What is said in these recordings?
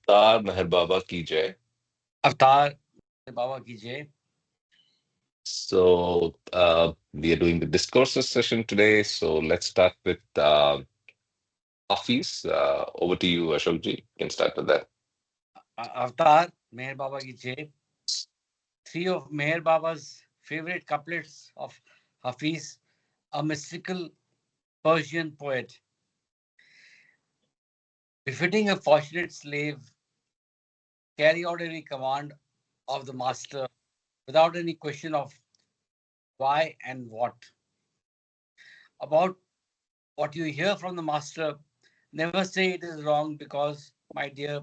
Avatar Meher Baba ki jai. Avatar Baba ki Jai. We are doing the discourses session today. So let's start with Hafiz. Over to you, Ashokji. You can start with that. Avatar Meher Baba ki Jai. Three of Meher Baba's favorite couplets of Hafiz, a mystical Persian poet, befitting a fortunate slave, carry out any command of the master without any question of why and what. About what you hear from the master, never say it is wrong because, my dear,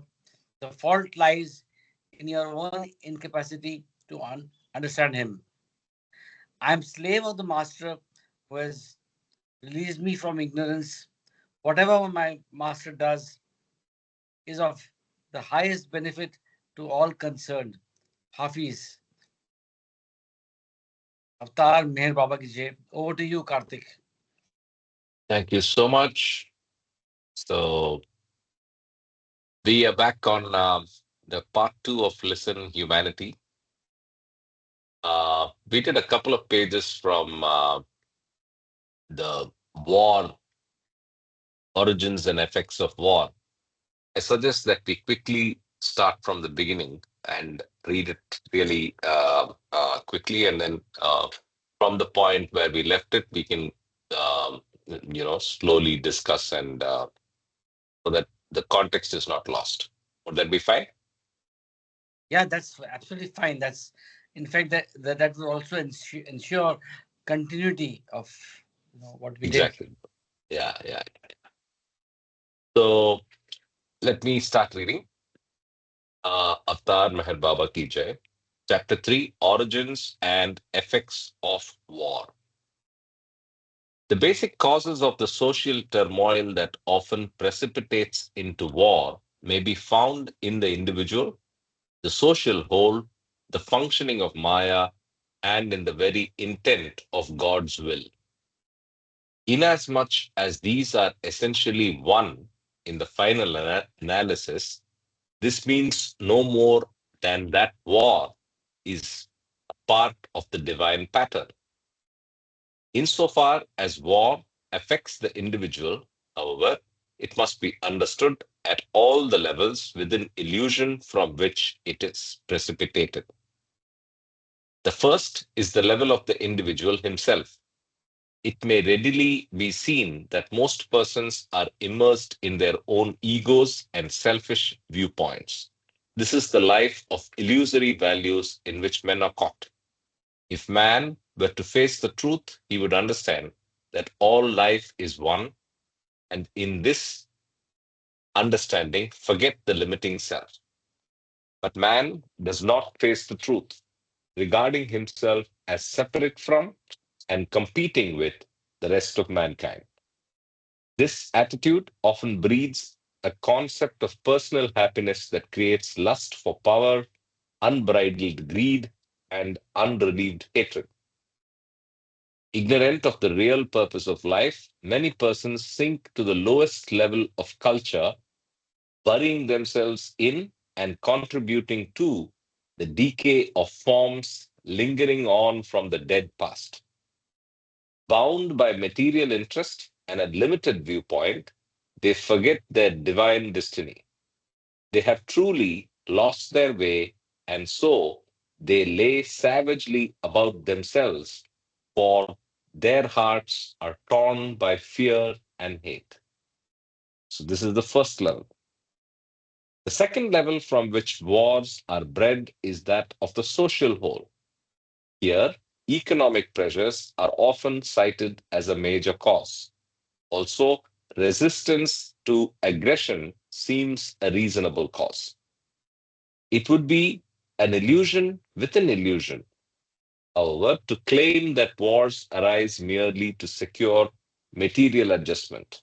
the fault lies in your own incapacity to understand him. I am slave of the master who has released me from ignorance. Whatever my master does is of the highest benefit to all concerned. Hafiz, Avatar Meher Baba ki Jai. Over to you, Karthik. Thank you so much. So we are back on the part two of Listen Humanity. We did a couple of pages from the war, origins and effects of war. I suggest that we quickly start from the beginning and read it really quickly, and then from the point where we left it, we can slowly discuss and so that the context is not lost. Would that be fine? Yeah, that's absolutely fine. That's, in fact, that will also ensure continuity of what we did. Exactly. Yeah, yeah. So let me start reading. Avatar Meher Baba Ki Jai. Chapter 3, Origins and Effects of War. The basic causes of the social turmoil that often precipitates into war may be found in the individual, the social whole, the functioning of Maya, and in the very intent of God's will. Inasmuch as these are essentially one in the final analysis, this means no more than that war is a part of the divine pattern. Insofar as war affects the individual, however, it must be understood at all the levels within illusion from which it is precipitated. The first is the level of the individual himself. It may readily be seen that most persons are immersed in their own egos and selfish viewpoints. This is the life of illusory values in which men are caught. If man were to face the truth, he would understand that all life is one, and in this understanding, forget the limiting self. But man does not face the truth, regarding himself as separate from and competing with the rest of mankind. This attitude often breeds a concept of personal happiness that creates lust for power, unbridled greed, and unrelieved hatred. Ignorant of the real purpose of life, many persons sink to the lowest level of culture, burying themselves in and contributing to the decay of forms lingering on from the dead past. Bound by material interest and a limited viewpoint, they forget their divine destiny. They have truly lost their way, and so they lay savagely about themselves, for their hearts are torn by fear and hate. So, this is the first level. The second level from which wars are bred is that of the social whole. Here, economic pressures are often cited as a major cause. Also, resistance to aggression seems a reasonable cause. It would be an illusion within illusion, however, to claim that wars arise merely to secure material adjustment.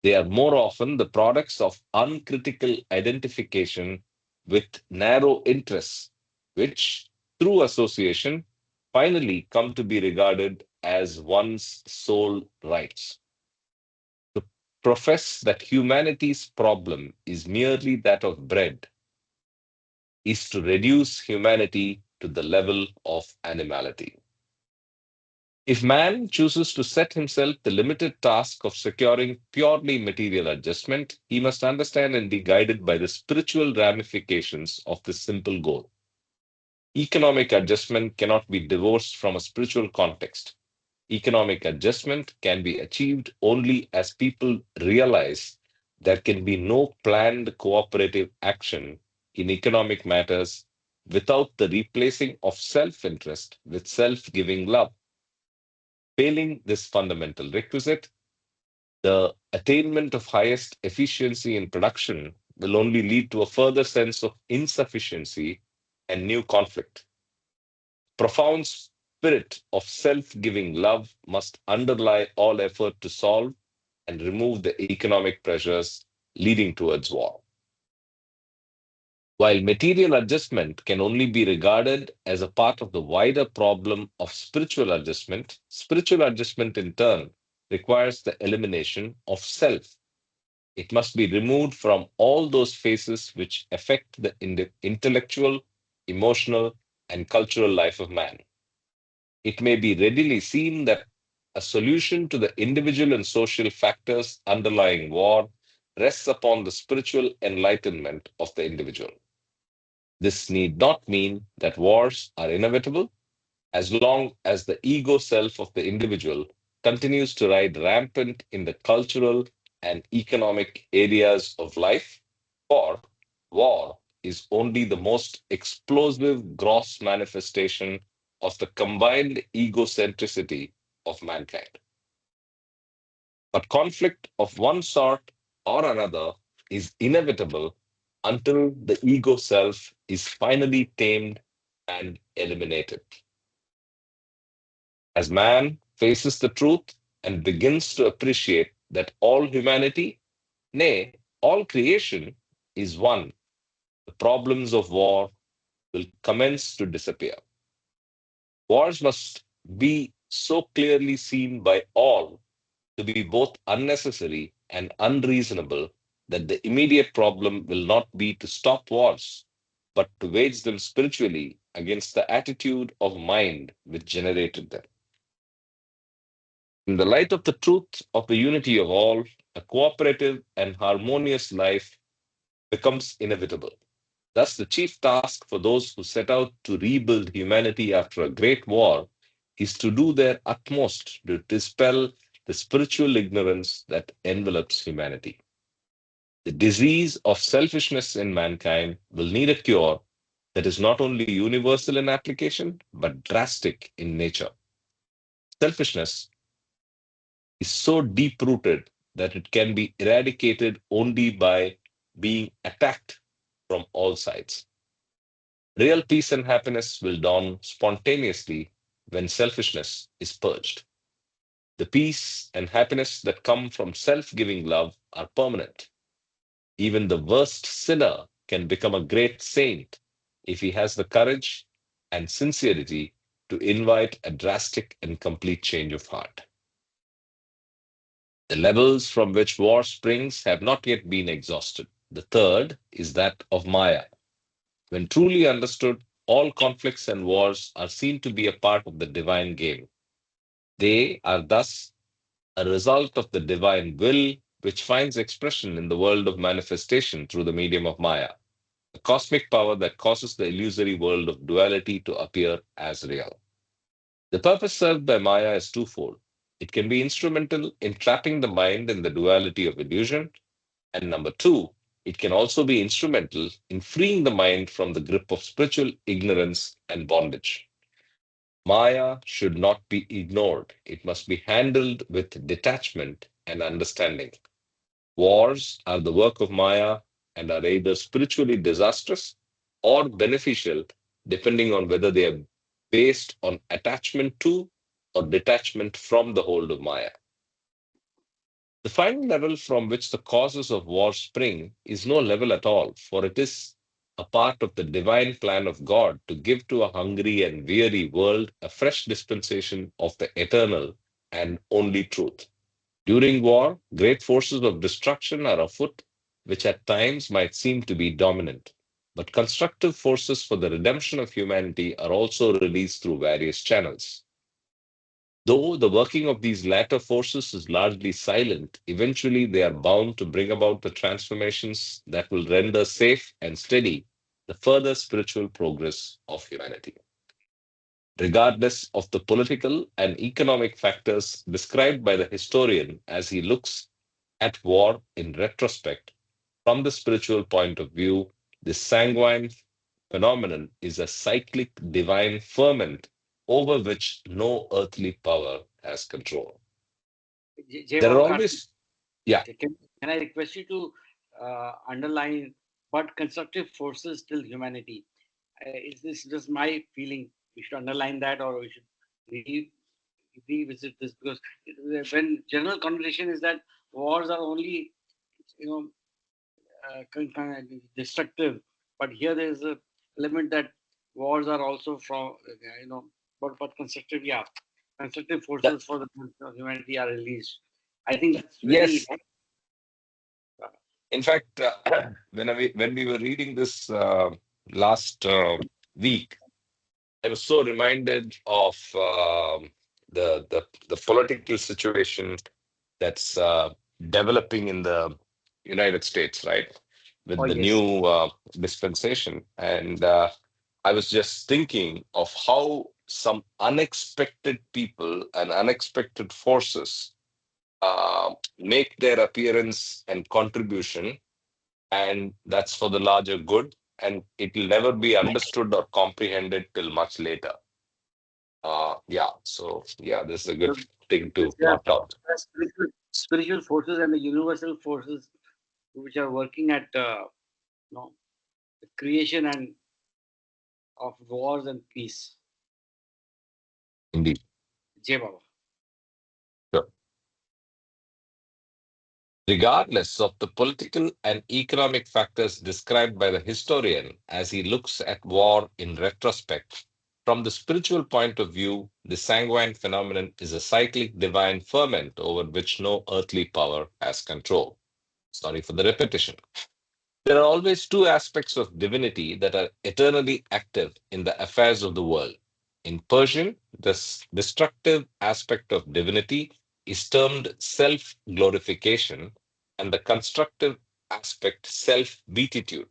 They are more often the products of uncritical identification with narrow interests, which, through association, finally come to be regarded as one's sole rights. profess that humanity's problem is merely that of bread is to reduce humanity to the level of animality. If man chooses to set himself the limited task of securing purely material adjustment, he must understand and be guided by the spiritual ramifications of this simple goal. Economic adjustment cannot be divorced from a spiritual context. Economic adjustment can be achieved only as people realize there can be no planned cooperative action in economic matters without the replacing of self interest with self giving love. Failing this fundamental requisite, the attainment of highest efficiency in production will only lead to a further sense of insufficiency and new conflict. Profound spirit of self-giving love must underlie all effort to solve and remove the economic pressures leading towards war. While material adjustment can only be regarded as a part of the wider problem of spiritual adjustment in turn requires the elimination of self. It must be removed from all those phases which affect the intellectual, emotional, and cultural life of man. It may be readily seen that a solution to the individual and social factors underlying war rests upon the spiritual enlightenment of the individual. This need not mean that wars are inevitable as long as the ego self of the individual continues to ride rampant in the cultural and economic areas of life, or war is only the most explosive gross manifestation of the combined egocentricity of mankind. But conflict of one sort or another is inevitable until the ego self is finally tamed and eliminated. As man faces the truth and begins to appreciate that all humanity, nay, all creation, is one, the problems of war will commence to disappear. Wars must be so clearly seen by all to be both unnecessary and unreasonable that the immediate problem will not be to stop wars, but to wage them spiritually against the attitude of mind which generated them. In the light of the truth of the unity of all, a cooperative and harmonious life becomes inevitable. Thus, the chief task for those who set out to rebuild humanity after a great war is to do their utmost to dispel the spiritual ignorance that envelops humanity. The disease of selfishness in mankind will need a cure that is not only universal in application, but drastic in nature. Selfishness is so deep rooted that it can be eradicated only by being attacked from all sides. Real peace and happiness will dawn spontaneously when selfishness is purged. The peace and happiness that come from self giving love are permanent. Even the worst sinner can become a great saint if he has the courage and sincerity to invite a drastic and complete change of heart. The levels from which war springs have not yet been exhausted. The third is that of Maya. When truly understood, all conflicts and wars are seen to be a part of the divine game. They are thus a result of the divine will, which finds expression in the world of manifestation through the medium of Maya, the cosmic power that causes the illusory world of duality to appear as real. The purpose served by Maya is twofold. It can be instrumental in trapping the mind in the duality of illusion, and number two, it can also be instrumental in freeing the mind from the grip of spiritual ignorance and bondage. Maya should not be ignored. It must be handled with detachment and understanding. Wars are the work of Maya and are either spiritually disastrous or beneficial, depending on whether they are based on attachment to or detachment from the hold of Maya. The final level from which the causes of war spring is no level at all, for it is a part of the divine plan of God to give to a hungry and weary world a fresh dispensation of the eternal and only truth. During war, great forces of destruction are afoot, which at times might seem to be dominant. But constructive forces for the redemption of humanity are also released through various channels. Though the working of these latter forces is largely silent, eventually they are bound to bring about the transformations that will render safe and steady the further spiritual progress of humanity. Regardless of the political and economic factors described by the historian as he looks at war in retrospect, from the spiritual point of view, this sanguine phenomenon is a cyclic divine ferment over which no earthly power has control. Jay There are Baba, always, yeah, can I request you to underline but constructive forces till humanity? Is this just my feeling? We should underline that, or we should re- revisit this, because when general conversation is that wars are only, you know, destructive, but here there is a element that wars are also from, but constructive, yeah, constructive that, forces for the humanity are released. I think that's very yes. In fact, when we were reading this last week, I was so reminded of the political situation that's developing in the United States, right? oh With the yes. new dispensation, and I was just thinking of how some unexpected people and unexpected forces make their appearance and contribution, and that's for the larger good, and it will never be understood or comprehended till much later. Yeah, so yeah, this is a good So thing to there are note out. spiritual forces and the universal forces which are working at you know, the creation and of wars and peace. Indeed. Jay Baba. Sure. Regardless of the political and economic factors described by the historian as he looks at war in retrospect, from the spiritual point of view, the sanguine phenomenon is a cyclic divine ferment over which no earthly power has control. Sorry for the repetition. There are always two aspects of divinity that are eternally active in the affairs of the world. In Persian, this destructive aspect of divinity is termed self glorification, and the constructive aspect self beatitude.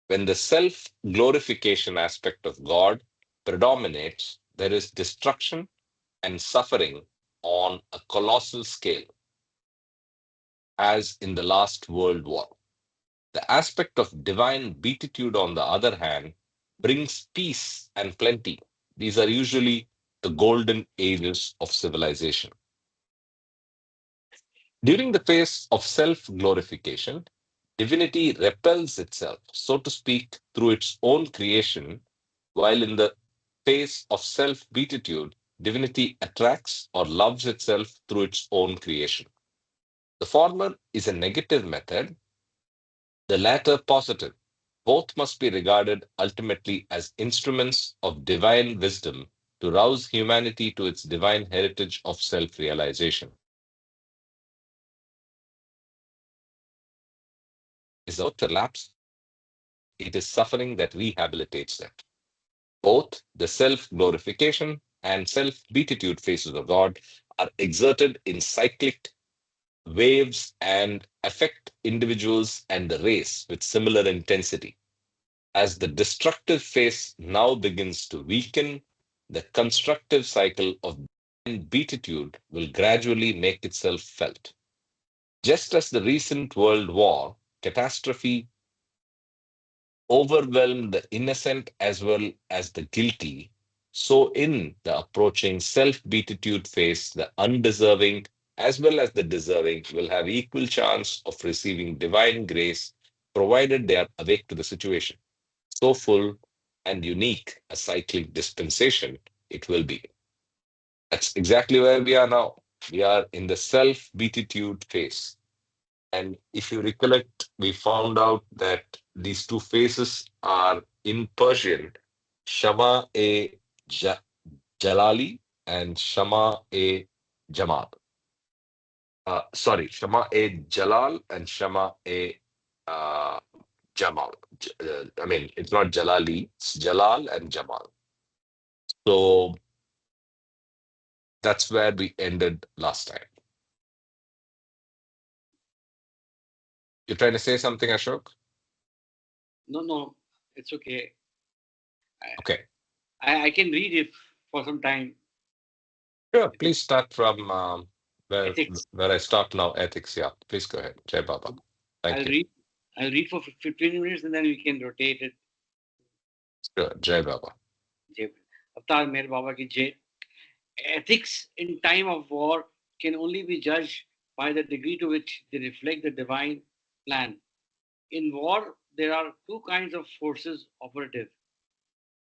When the self glorification aspect of God predominates, there is destruction and suffering on a colossal scale, as in the last World War. The aspect of divine beatitude, on the other hand, brings peace and plenty. These are usually the golden ages of civilization. During the phase of self glorification, divinity repels itself, so to speak, through its own creation, while in the phase of self beatitude, divinity attracts or loves itself through its own creation. The former is a negative method, the latter positive. Both must be regarded ultimately as instruments of divine wisdom to rouse humanity to its divine heritage of self realization. Is overlaps, it is suffering that rehabilitates them. Both the self glorification and self beatitude phases of God are exerted in cyclic waves and affect individuals and the race with similar intensity. As the destructive phase now begins to weaken, the constructive cycle of beatitude will gradually make itself felt. Just as the recent World War catastrophe overwhelmed the innocent as well as the guilty, so in the approaching self beatitude phase, the undeserving as well as the deserving will have equal chance of receiving divine grace provided they are awake to the situation. So full and unique a cyclic dispensation it will be. That's exactly where we are now. We are in the self beatitude phase. And if you recollect, we found out that these two phases are in Persian, Shama e Jalali and Shama e Jamal. Sorry, Shama-e-Jalal and Shama-e Jamal. I mean, it's not Jalali, it's Jalal and Jamal. So that's where we ended last time. You're trying to say something, Ashok? No, it's okay. Okay. I can read it for some time. Sure. Please start from where Ethics. where I stop now. Ethics. Yeah. Please go ahead. Jai Baba. Thank I'll you. read. I'll read for 15 minutes and then we can rotate it. Sure. Jai Baba. Jai. Avatar Mehr Baba ki Jai. Ethics in time of war can only be judged by the degree to which they reflect the divine plan. In war, there are two kinds of forces operative: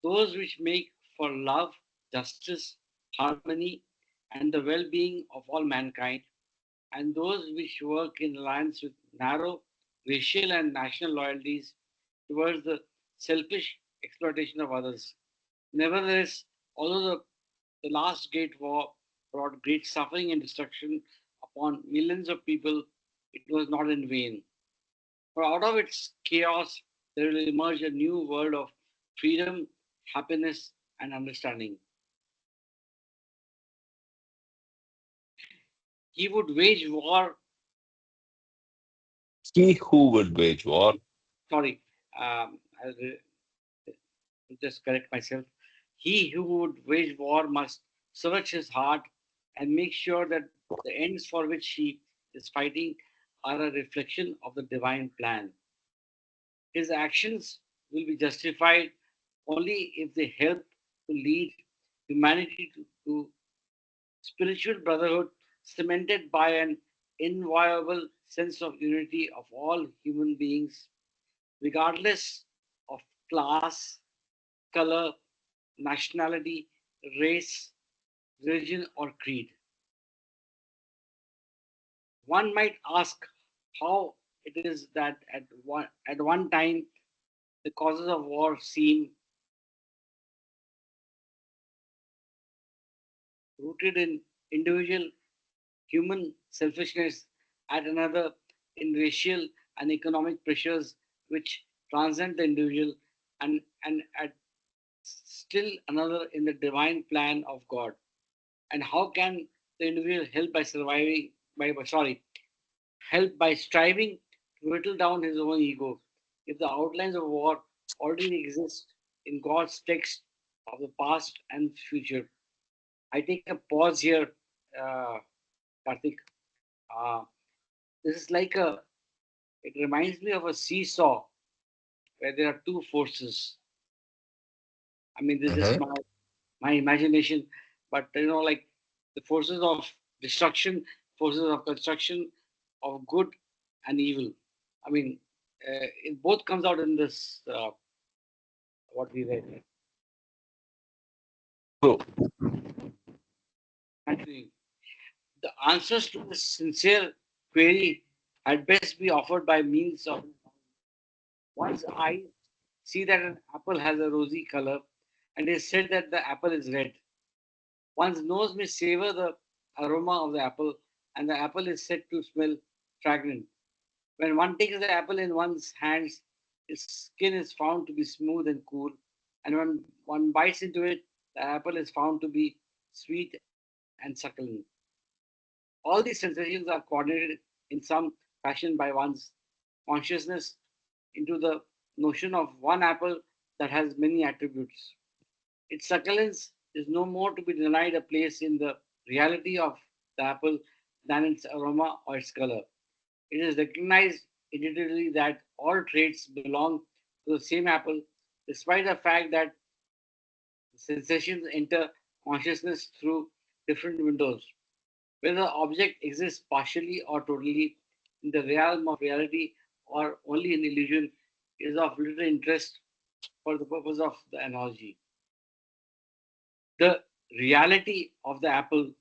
those which make for love, justice, harmony, and the well being of all mankind, and those which work in alliance with narrow racial and national loyalties towards the selfish exploitation of others. Nevertheless, although the last great war brought great suffering and destruction upon millions of people, it was not in vain. For out of its chaos, there will emerge a new world of freedom, happiness, and understanding. He would wage war. He who would wage war. Sorry, I'll just correct myself. He who would wage war must search his heart and make sure that the ends for which he is fighting are a reflection of the divine plan. His actions will be justified only if they help to lead humanity to spiritual brotherhood cemented by an inviolable sense of unity of all human beings, regardless of class, color, nationality, race, religion, or creed. One might ask how it is that at one time the causes of war seem rooted in individual human selfishness, at another in racial and economic pressures which transcend the individual, and at still another in the divine plan of God. And how can the individual help by surviving by sorry help by striving to whittle down his own ego if the outlines of war already exist in God's text of the past and future? I take a pause here, uh, Karthik. Uh, this is like it reminds me of a seesaw where there are two forces. I mean, this is just Mhm. my imagination, but like the forces of destruction, forces of construction, of good and evil. I mean, it both comes out in this what we read. So, Continuing. The answers to this sincere query had best be offered by means of one's eyes see that an apple has a rosy color and is said that the apple is red. One's nose may savor the aroma of the apple, and the apple is said to smell fragrant. When one takes the apple in one's hands, its skin is found to be smooth and cool, and when one bites into it, the apple is found to be sweet and succulent. All these sensations are coordinated in some fashion by one's consciousness into the notion of one apple that has many attributes. Its succulence is no more to be denied a place in the reality of the apple than its aroma or its color. It is recognized intuitively that all traits belong to the same apple, despite the fact that the sensations enter consciousness through different windows. Whether the object exists partially or totally in the realm of reality or only in illusion is of little interest for the purpose of the analogy. The reality of the apple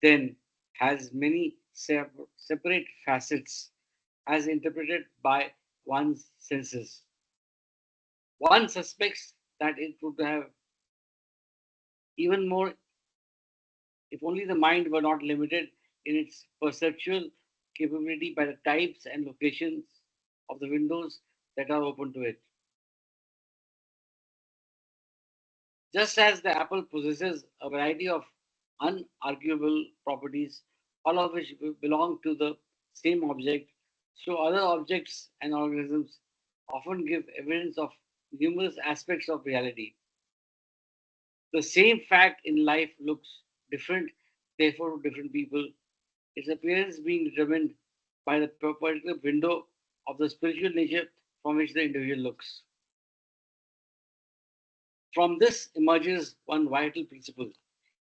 then has many separate facets as interpreted by one's senses. One suspects that it would have even more if only the mind were not limited in its perceptual capability by the types and locations of the windows that are open to it. Just as the apple possesses a variety of unarguable properties, all of which belong to the same object, so other objects and organisms often give evidence of numerous aspects of reality. The same fact in life looks different, therefore, to different people, its appearance being determined by the particular window of the spiritual nature from which the individual looks. From this emerges one vital principle.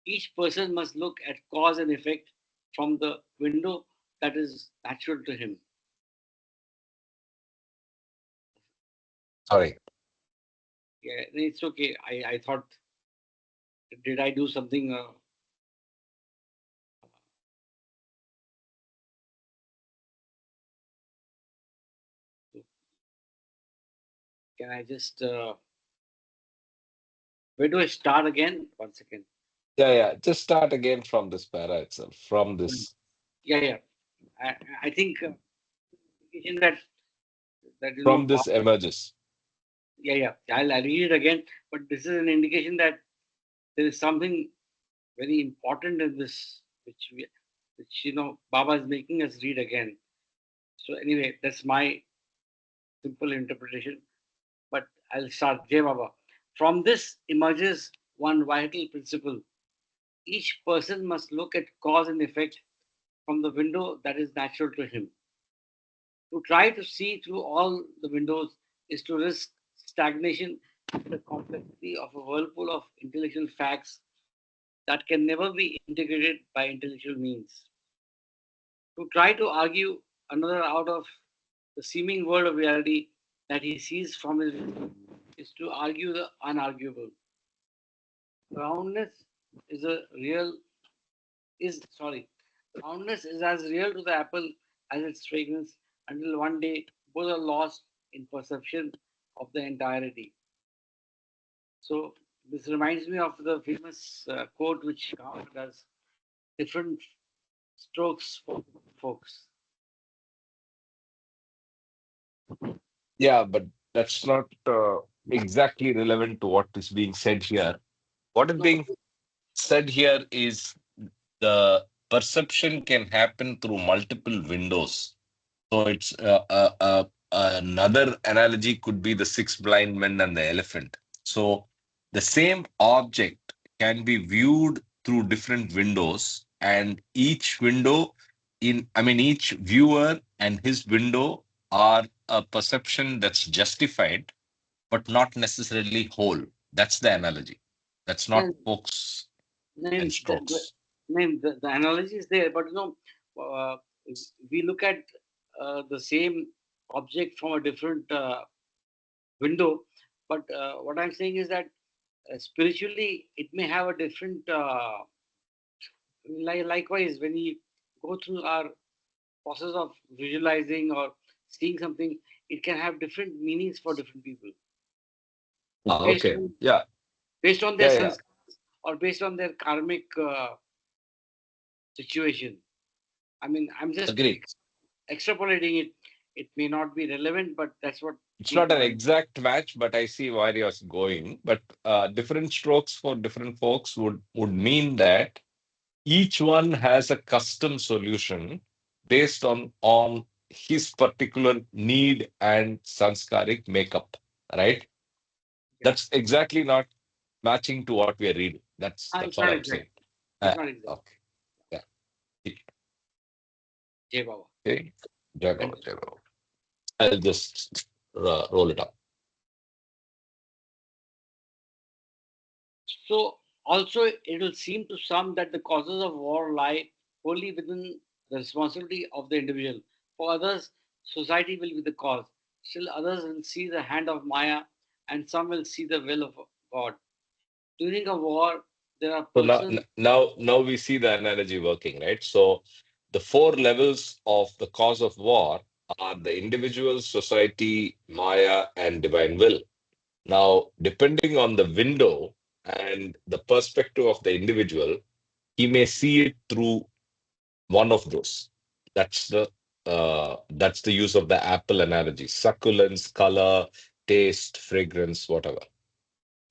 Each person must look at cause and effect from the window that is natural to him. Sorry. Yeah, it's okay. I thought, did I do something? Can I just, where do I start again? 1 second. Yeah, yeah. Just start again from this para itself, from Mm. this, Yeah, yeah. I think indication that from this emerges. yeah, yeah. I'll read it again. But this is an indication that there is something very important in this, which Baba is making us read again. So anyway, that's my simple interpretation. But I'll start. Jai Baba. From this emerges one vital principle. Each person must look at cause and effect from the window that is natural to him. To try to see through all the windows is to risk stagnation in the complexity of a whirlpool of intellectual facts that can never be integrated by intellectual means. To try to argue another out of the seeming world of reality that he sees from his window is to argue the unarguable. Roundness is a real is sorry. Roundness is as real to the apple as its fragrance until one day both are lost in perception of the entirety. So this reminds me of the famous quote which does different strokes for folks. Yeah, but that's not exactly relevant to what is being said here. What is No, being said here is the perception can happen through multiple windows. So it's another analogy could be the six blind men and the elephant. So the same object can be viewed through different windows, and each window I mean, each viewer and his window are a perception that's justified, but not necessarily whole. That's the analogy. That's not then, hooks and then strokes. the analogy is there, but uh, we look at the same object from a different window. But what I'm saying is that spiritually, it may have a different. Likewise, when we go through our process of visualizing or seeing something, it can have different meanings for different people Ah, based okay. on Yeah. based on their Yeah. Yeah. sense or based on their karmic situation. I mean, I'm just Agreed. extrapolating it. It may not be relevant, but that's what It's not people an are. exact match, but I see where you're going. But different strokes for different folks would mean that each one has a custom solution based on his particular need and sanskaric makeup, right? Yeah, That's exactly not matching to what we are reading. That's it's all not I'm saying. exact. It's not exact. Okay, yeah, Jay Baba. okay. Jai Baba, Continue. Jai Baba. I'll just roll it up. So, also, it will seem to some that the causes of war lie wholly within the responsibility of the individual. For others, society will be the cause. Still, others will see the hand of Maya, and some will see the will of God. During a war, there are So now, persons. now we see the analogy working, right? So the four levels of the cause of war are the individual, society, Maya, and divine will. Now, depending on the window and the perspective of the individual, he may see it through One of those. That's the use of the apple analogy. Succulence, color, taste, fragrance, whatever.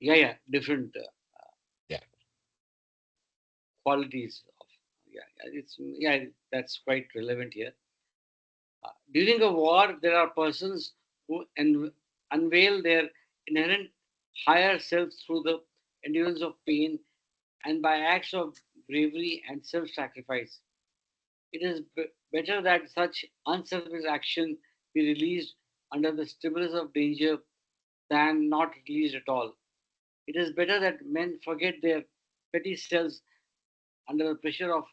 Yeah, yeah, different Yeah. qualities of, yeah, yeah, that's quite relevant here. During a war, there are persons who unveil their inherent higher selves through the endurance of pain and by acts of bravery and self-sacrifice. It is better that such unselfish action be released under the stimulus of danger than not released at all. It is better that men forget their petty selves under the pressure of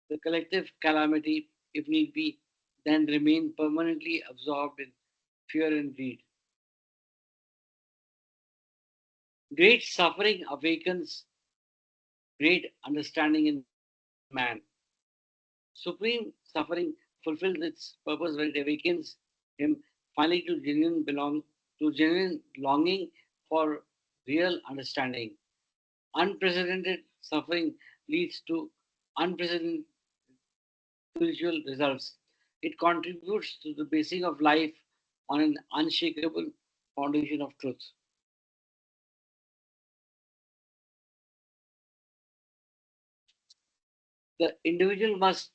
the collective calamity, if need be, than remain permanently absorbed in fear and greed. Great suffering awakens great understanding in man. Supreme suffering fulfills its purpose when it awakens him finally to genuine longing for real understanding. Unprecedented suffering leads to unprecedented spiritual results. It contributes to the basing of life on an unshakable foundation of truth. The individual must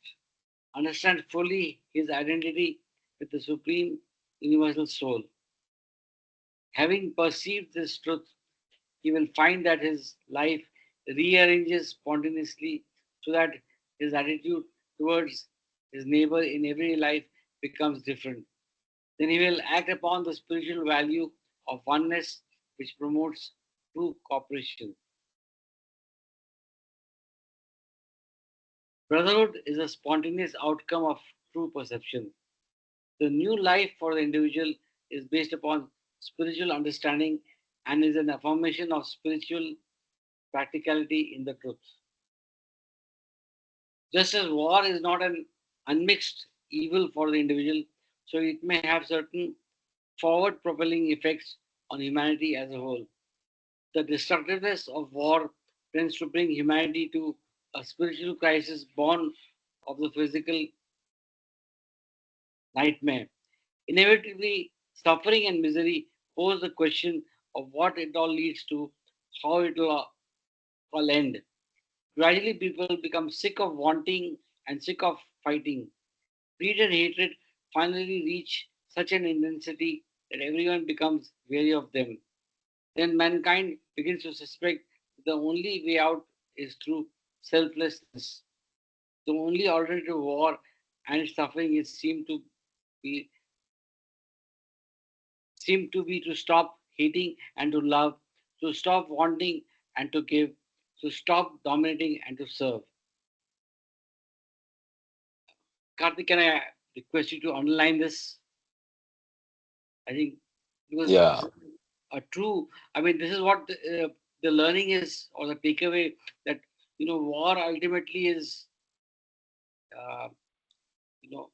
understand fully his identity with the Supreme Universal Soul. Having perceived this truth, he will find that his life rearranges spontaneously so that his attitude towards his neighbor in everyday life becomes different. Then he will act upon the spiritual value of oneness, which promotes true cooperation. Brotherhood is a spontaneous outcome of true perception. The new life for the individual is based upon spiritual understanding and is an affirmation of spiritual practicality in the truth. Just as war is not an unmixed evil for the individual, so it may have certain forward propelling effects on humanity as a whole. The destructiveness of war tends to bring humanity to a spiritual crisis born of the physical nightmare. Inevitably, suffering and misery pose the question of what it all leads to, how it will all end. Gradually, people become sick of wanting and sick of fighting. Greed and hatred finally reach such an intensity that everyone becomes weary of them. Then mankind begins to suspect the only way out is through selflessness. The only alternative to war and its suffering is be seem to be to stop hating and to love, to stop wanting and to give, to stop dominating and to serve. Karthik, can I request you to underline this? I think because Yeah. a true, I mean, this is what the learning is, or the takeaway that, war ultimately is, uh, you know,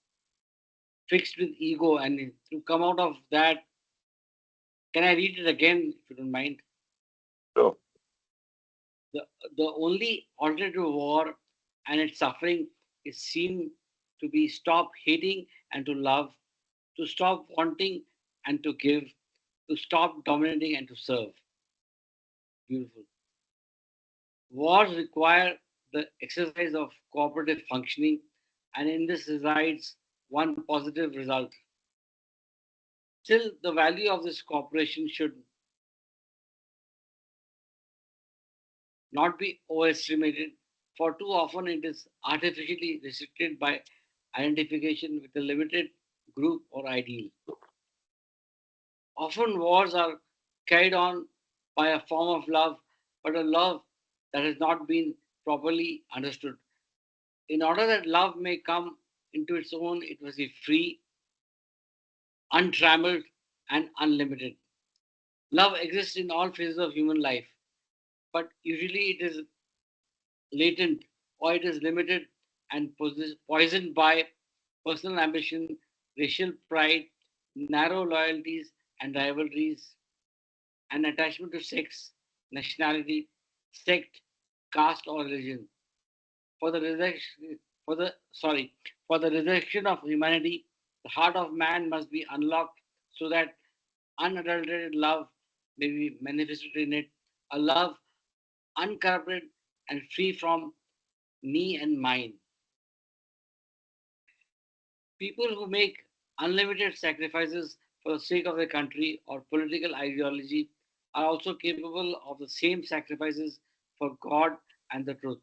fixed with ego. And to come out of that, can I read it again, if you don't mind? So, The, the only alternative to war and its suffering is seen to be stop hating and to love, to stop wanting and to give, to stop dominating and to serve. Beautiful. Wars require the exercise of cooperative functioning, and in this resides one positive result. Still, the value of this cooperation should not be overestimated, for too often it is artificially restricted by identification with a limited group or ideal. Often wars are carried on by a form of love, but a love that has not been properly understood. In order that love may come into its own, it must be free, untrammeled, and unlimited. Love exists in all phases of human life, but usually it is latent or it is limited and poisoned by personal ambition, racial pride, narrow loyalties and rivalries, and attachment to sex, nationality, sect, caste, or religion. For the for the resurrection of humanity, the heart of man must be unlocked so that unadulterated love may be manifested in it, a love uncorrupted and free from me and mine. People who make unlimited sacrifices for the sake of their country or political ideology are also capable of the same sacrifices for God and the truth.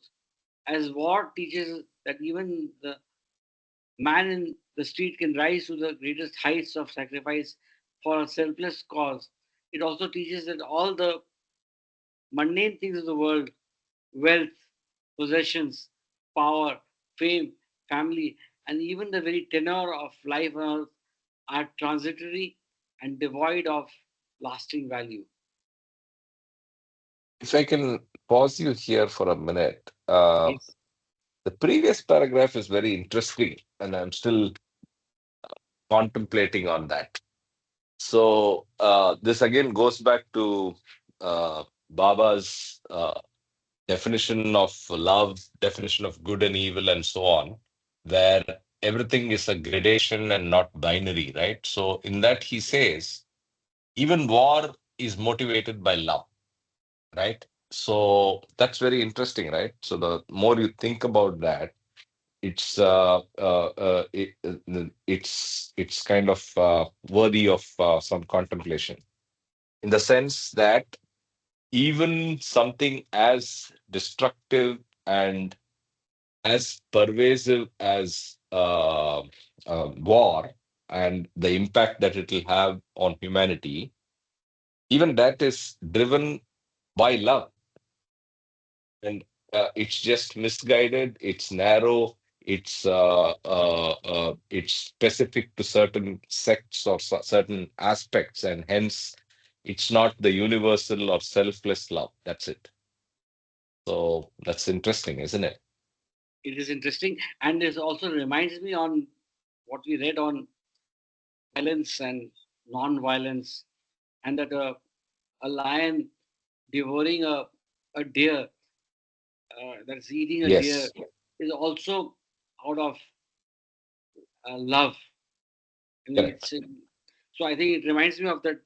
As war teaches that even the man in the street can rise to the greatest heights of sacrifice for a selfless cause, it also teaches that all the mundane things of the world, wealth, possessions, power, fame, family, and even the very tenor of life on earth are transitory and devoid of lasting value. If I can pause you here for a minute, Yes. the previous paragraph is very interesting, and I'm still contemplating on that. So this again goes back to Baba's definition of love, definition of good and evil, and so on, where everything is a gradation and not binary, right? So in that he says even war is motivated by love, right? So that's very interesting, right? So the more you think about that, it's kind of worthy of some contemplation in the sense that even something as destructive and as pervasive as war and the impact that it will have on humanity, even that is driven by love. And it's just misguided, it's narrow, it's specific to certain sects or certain aspects, and hence it's not the universal or selfless love. That's it. So that's interesting, isn't it? It is interesting, and this also reminds me on what we read on violence and non-violence, and that a lion devouring a deer, that's eating a deer, Yes, is also out of love. I mean, correct. so I think it reminds me of that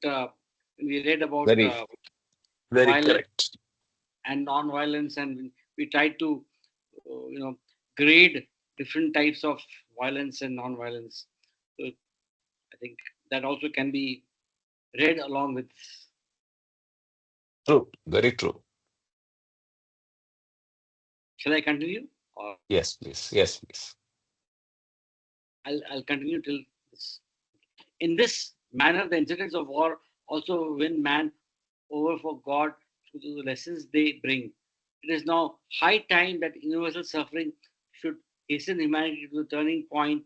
when we read about Very, very violence correct. and non-violence, and we tried to, grade different types of violence and non-violence. So I think that also can be read along with. True, very true. Shall I continue, or Yes, please. Yes, please. I'll continue till this. In this manner, the incidents of war also win man over for God through the lessons they bring. It is now high time that universal suffering should hasten humanity to the turning point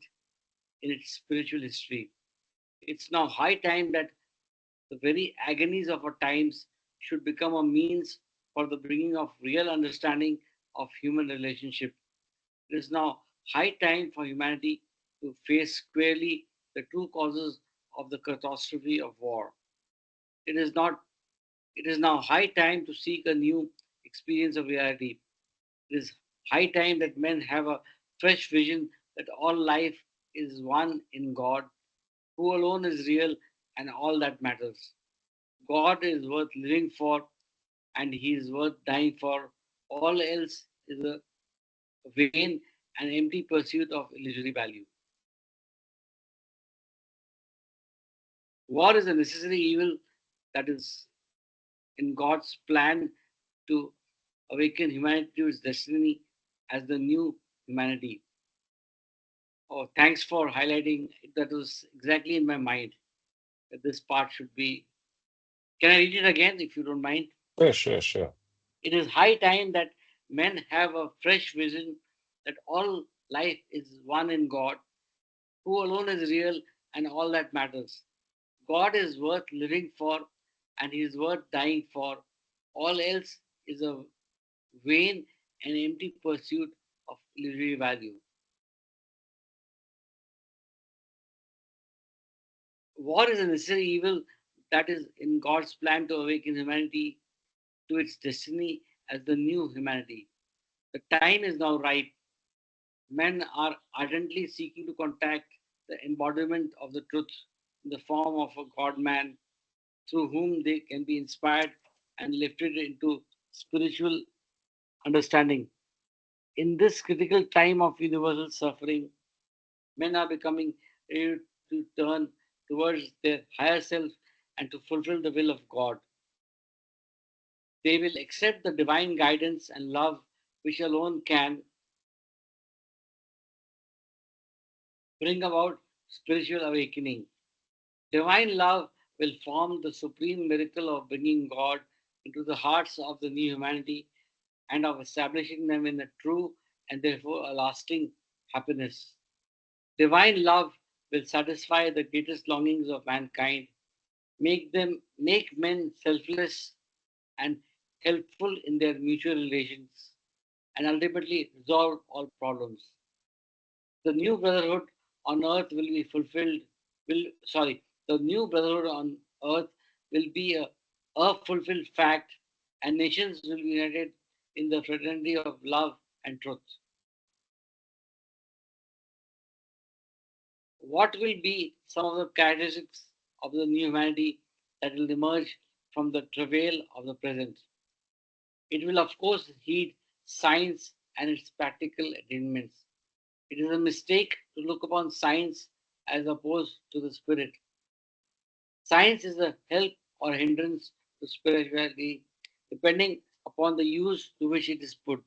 in its spiritual history. It's now high time that the very agonies of our times should become a means for the bringing of real understanding of human relationship. It is now high time for humanity to face squarely the true causes of the catastrophe of war. It is not it is now high time to seek a new experience of reality. It is high time that men have a fresh vision that all life is one in God, who alone is real and all that matters. God is worth living for and he is worth dying for. All else is a vain and empty pursuit of illusory value. War is a necessary evil that is in God's plan to awaken humanity to its destiny as the new humanity. Oh, thanks for highlighting. That was exactly in my mind that this part should be. Can I read it again if you don't mind? Sure, sure, sure. It is high time that men have a fresh vision that all life is one in God, who alone is real and all that matters. God is worth living for and he is worth dying for. All else is a vain and empty pursuit of illusory value. War is a necessary evil that is in God's plan to awaken humanity to its destiny as the new humanity. The time is now ripe Men are ardently seeking to contact the embodiment of the truth in the form of a God man through whom they can be inspired and lifted into spiritual understanding. In this critical time of universal suffering, men are becoming ready to turn towards their higher self and to fulfill the will of God. They will accept the divine guidance and love which alone can bring about spiritual awakening. Divine love will form the supreme miracle of bringing God into the hearts of the new humanity and of establishing them in a true and therefore a lasting happiness. Divine love will satisfy the greatest longings of mankind, make men selfless and helpful in their mutual relations, and ultimately resolve all problems. The new brotherhood on earth will be fulfilled. The new brotherhood on earth will be a fulfilled fact, and nations will be united in the fraternity of love and truth. What will be some of the characteristics of the new humanity that will emerge from the travail of the present? It will, of course, heed science and its practical attainments. It is a mistake to look upon science as opposed to the spirit. Science is a help or hindrance to spirituality depending upon the use to which it is put.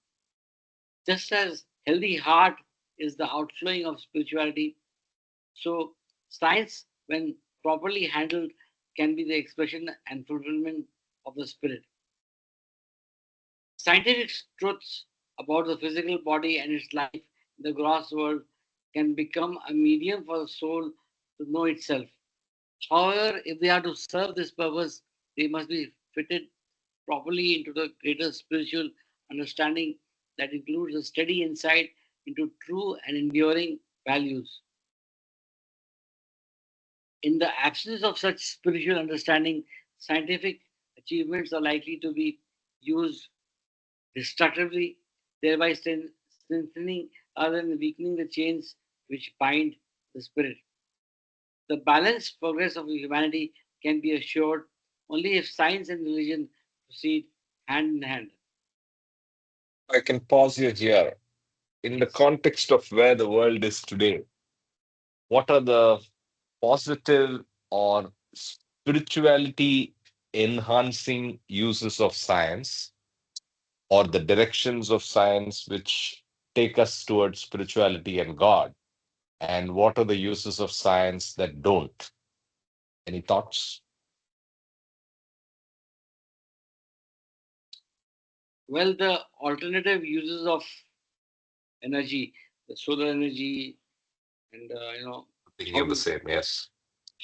Just as healthy heart is the outflowing of spirituality, so science, when properly handled, can be the expression and fulfillment of the spirit. Scientific truths about the physical body and its life in the gross world can become a medium for the soul to know itself. However, if they are to serve this purpose, they must be fitted properly into the greater spiritual understanding that includes a steady insight into true and enduring values. In the absence of such spiritual understanding, scientific achievements are likely to be used destructively, thereby strengthening rather than weakening the chains which bind the spirit. The balanced progress of humanity can be assured only if science and religion proceed hand in hand. I can pause you here. In the Yes. context of where the world is today, what are the positive or spirituality enhancing uses of science or the directions of science which take us towards spirituality and God? And what are the uses of science that don't? Any thoughts? Well, the alternative uses of energy, the solar energy, and Thinking how of the to same, yes.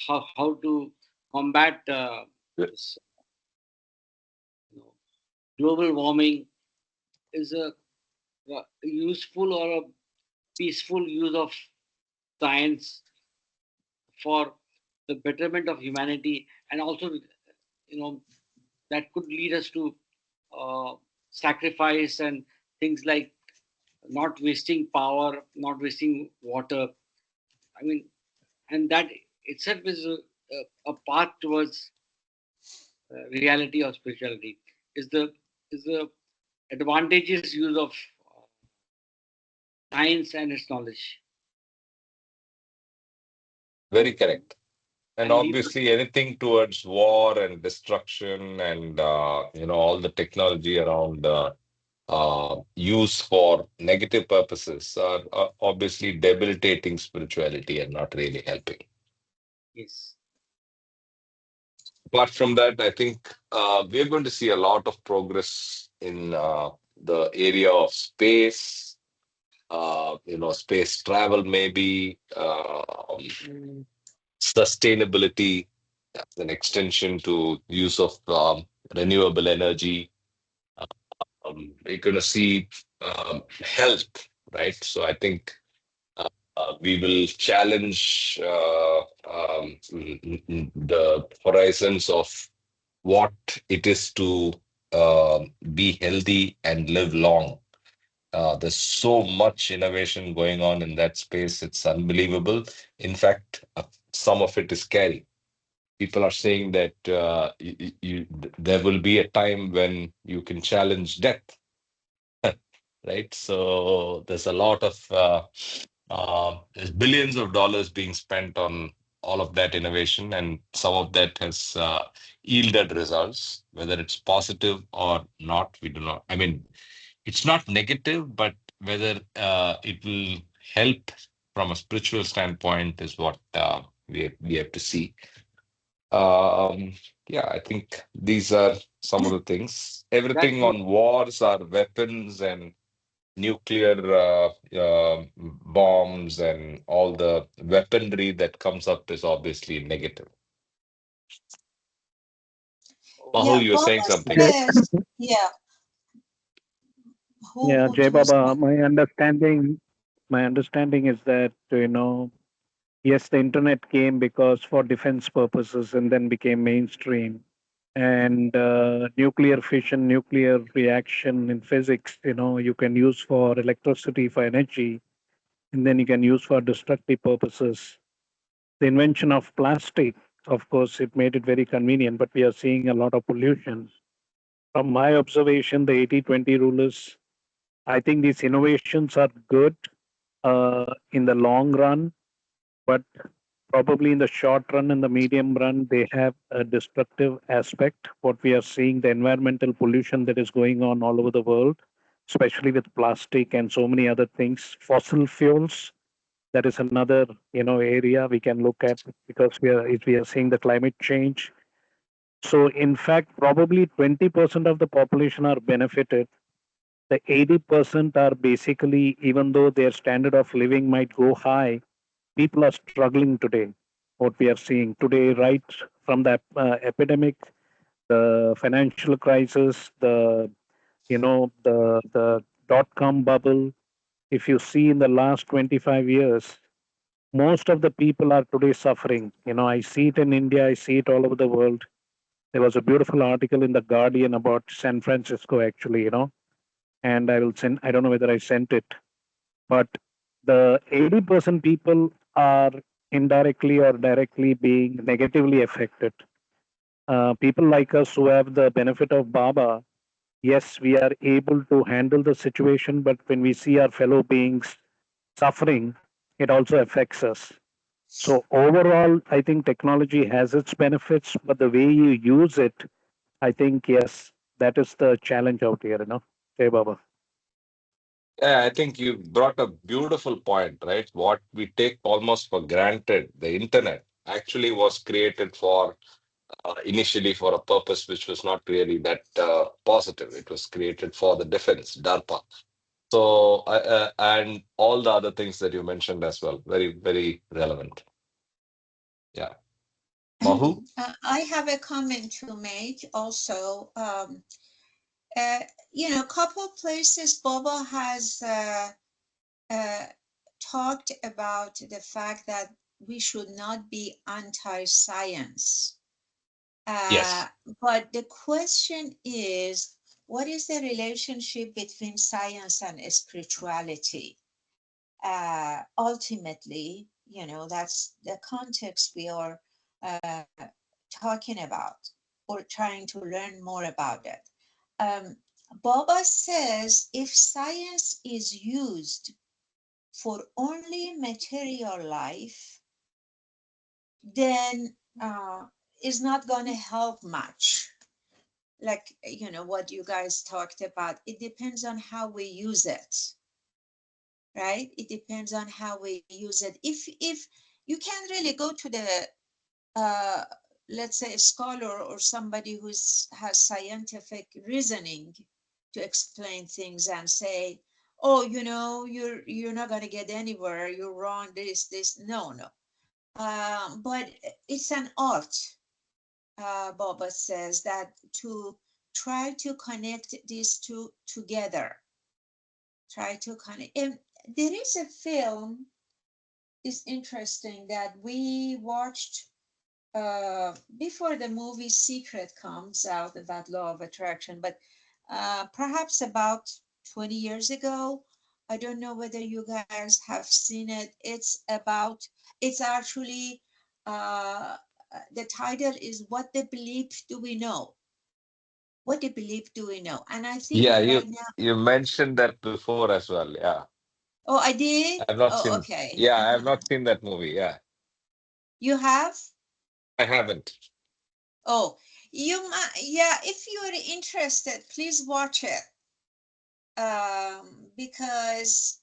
how to combat Yeah. this, global warming is a useful or a peaceful use of science for the betterment of humanity, and also that could lead us to uh, sacrifice and things like not wasting power, not wasting water. I mean, and that itself is a path towards reality or spirituality. Is the advantageous use of science and its knowledge, Very correct. And and leave. obviously, anything towards war and destruction and all the technology around use for negative purposes are obviously debilitating spirituality and not really helping. Yes. Apart from that, I think we're going to see a lot of progress in the area of space, space travel, maybe sustainability, an extension to use of renewable energy. We're going to see health, right? So I think we will challenge the horizons of what it is to be healthy and live long. There's so much innovation going on in that space. It's unbelievable. In fact, some of it is scary. People are saying that there will be a time when you can challenge death, right? So there's a lot of there's billions of dollars being spent on all of that innovation, and some of that has yielded results. Whether it's positive or not, we do not. I mean, it's not negative, but whether it will help from a spiritual standpoint is what we have to see. Um, yeah, I think these are some of the things. That's Everything true. on wars are weapons and nuclear bombs and all the weaponry that comes up is obviously negative. Mahu, Yeah, you were saying Baba something. Jay, says, yeah, yeah, Jay who's Baba, my understanding is that, yes, the internet came because for defense purposes and then became mainstream. And nuclear fission, nuclear reaction in physics, you can use for electricity, for energy, and then you can use for destructive purposes. The invention of plastic, of course, it made it very convenient, but we are seeing a lot of pollution. From my observation, the 80-20 rule is, I think these innovations are good in the long run, but probably in the short run and the medium run, they have a destructive aspect. What we are seeing, the environmental pollution that is going on all over the world, especially with plastic and so many other things, fossil fuels. That is another, area we can look at because we are seeing the climate change. So, in fact, probably 20% of the population are benefited. The 80% are basically, even though their standard of living might go high, people are struggling today. What we are seeing today, right from the epidemic, the financial crisis, the dot-com bubble. If you see in the last 25 years, most of the people are today suffering. I see it in India, I see it all over the world. There was a beautiful article in the Guardian about San Francisco, actually, and I will send. I don't know whether I sent it, but the 80% people are indirectly or directly being negatively affected. People like us who have the benefit of Baba, yes, we are able to handle the situation, but when we see our fellow beings suffering, it also affects us. So, overall, I think technology has its benefits, but the way you use it, I think, yes, that is the challenge out here, Hey, Baba. Yeah, I think you brought a beautiful point, right? What we take almost for granted, the internet actually was created for initially for a purpose which was not really that positive. It was created for the defense, DARPA. So, and all the other things that you mentioned as well, very, very relevant. Yeah. Mahu? I have a comment to make also. Uh, couple places Boba has uh, talked about the fact that we should not be anti-science. Yes. But the question is, what is the relationship between science and spirituality? Ultimately, that's the context we are uh, talking about or trying to learn more about it. Um, Baba says if science is used for only material life, then it's not going to help much. Like, what you guys talked about, it depends on how we use it, right? It depends on how we use it. If you can't really go to the uh, let's say a scholar or somebody who's has scientific reasoning to explain things and say, oh, you're not going to get anywhere, you're wrong, this, no. But it's an art. Baba says that to try to connect these two together, try to connect. And there is a film, is interesting, that we watched before the movie Secret comes out about law of attraction, but perhaps about 20 years ago. I don't know whether you guys have seen it. It's actually, the title is What the Belief Do We Know? What the belief do we know? And I think Yeah, right now, you mentioned that before as well. Yeah, oh, I did? I've not Oh, seen. okay. Yeah, I have not seen that movie. Yeah, You have? I haven't. Oh, yeah, if you're interested, please watch it. Because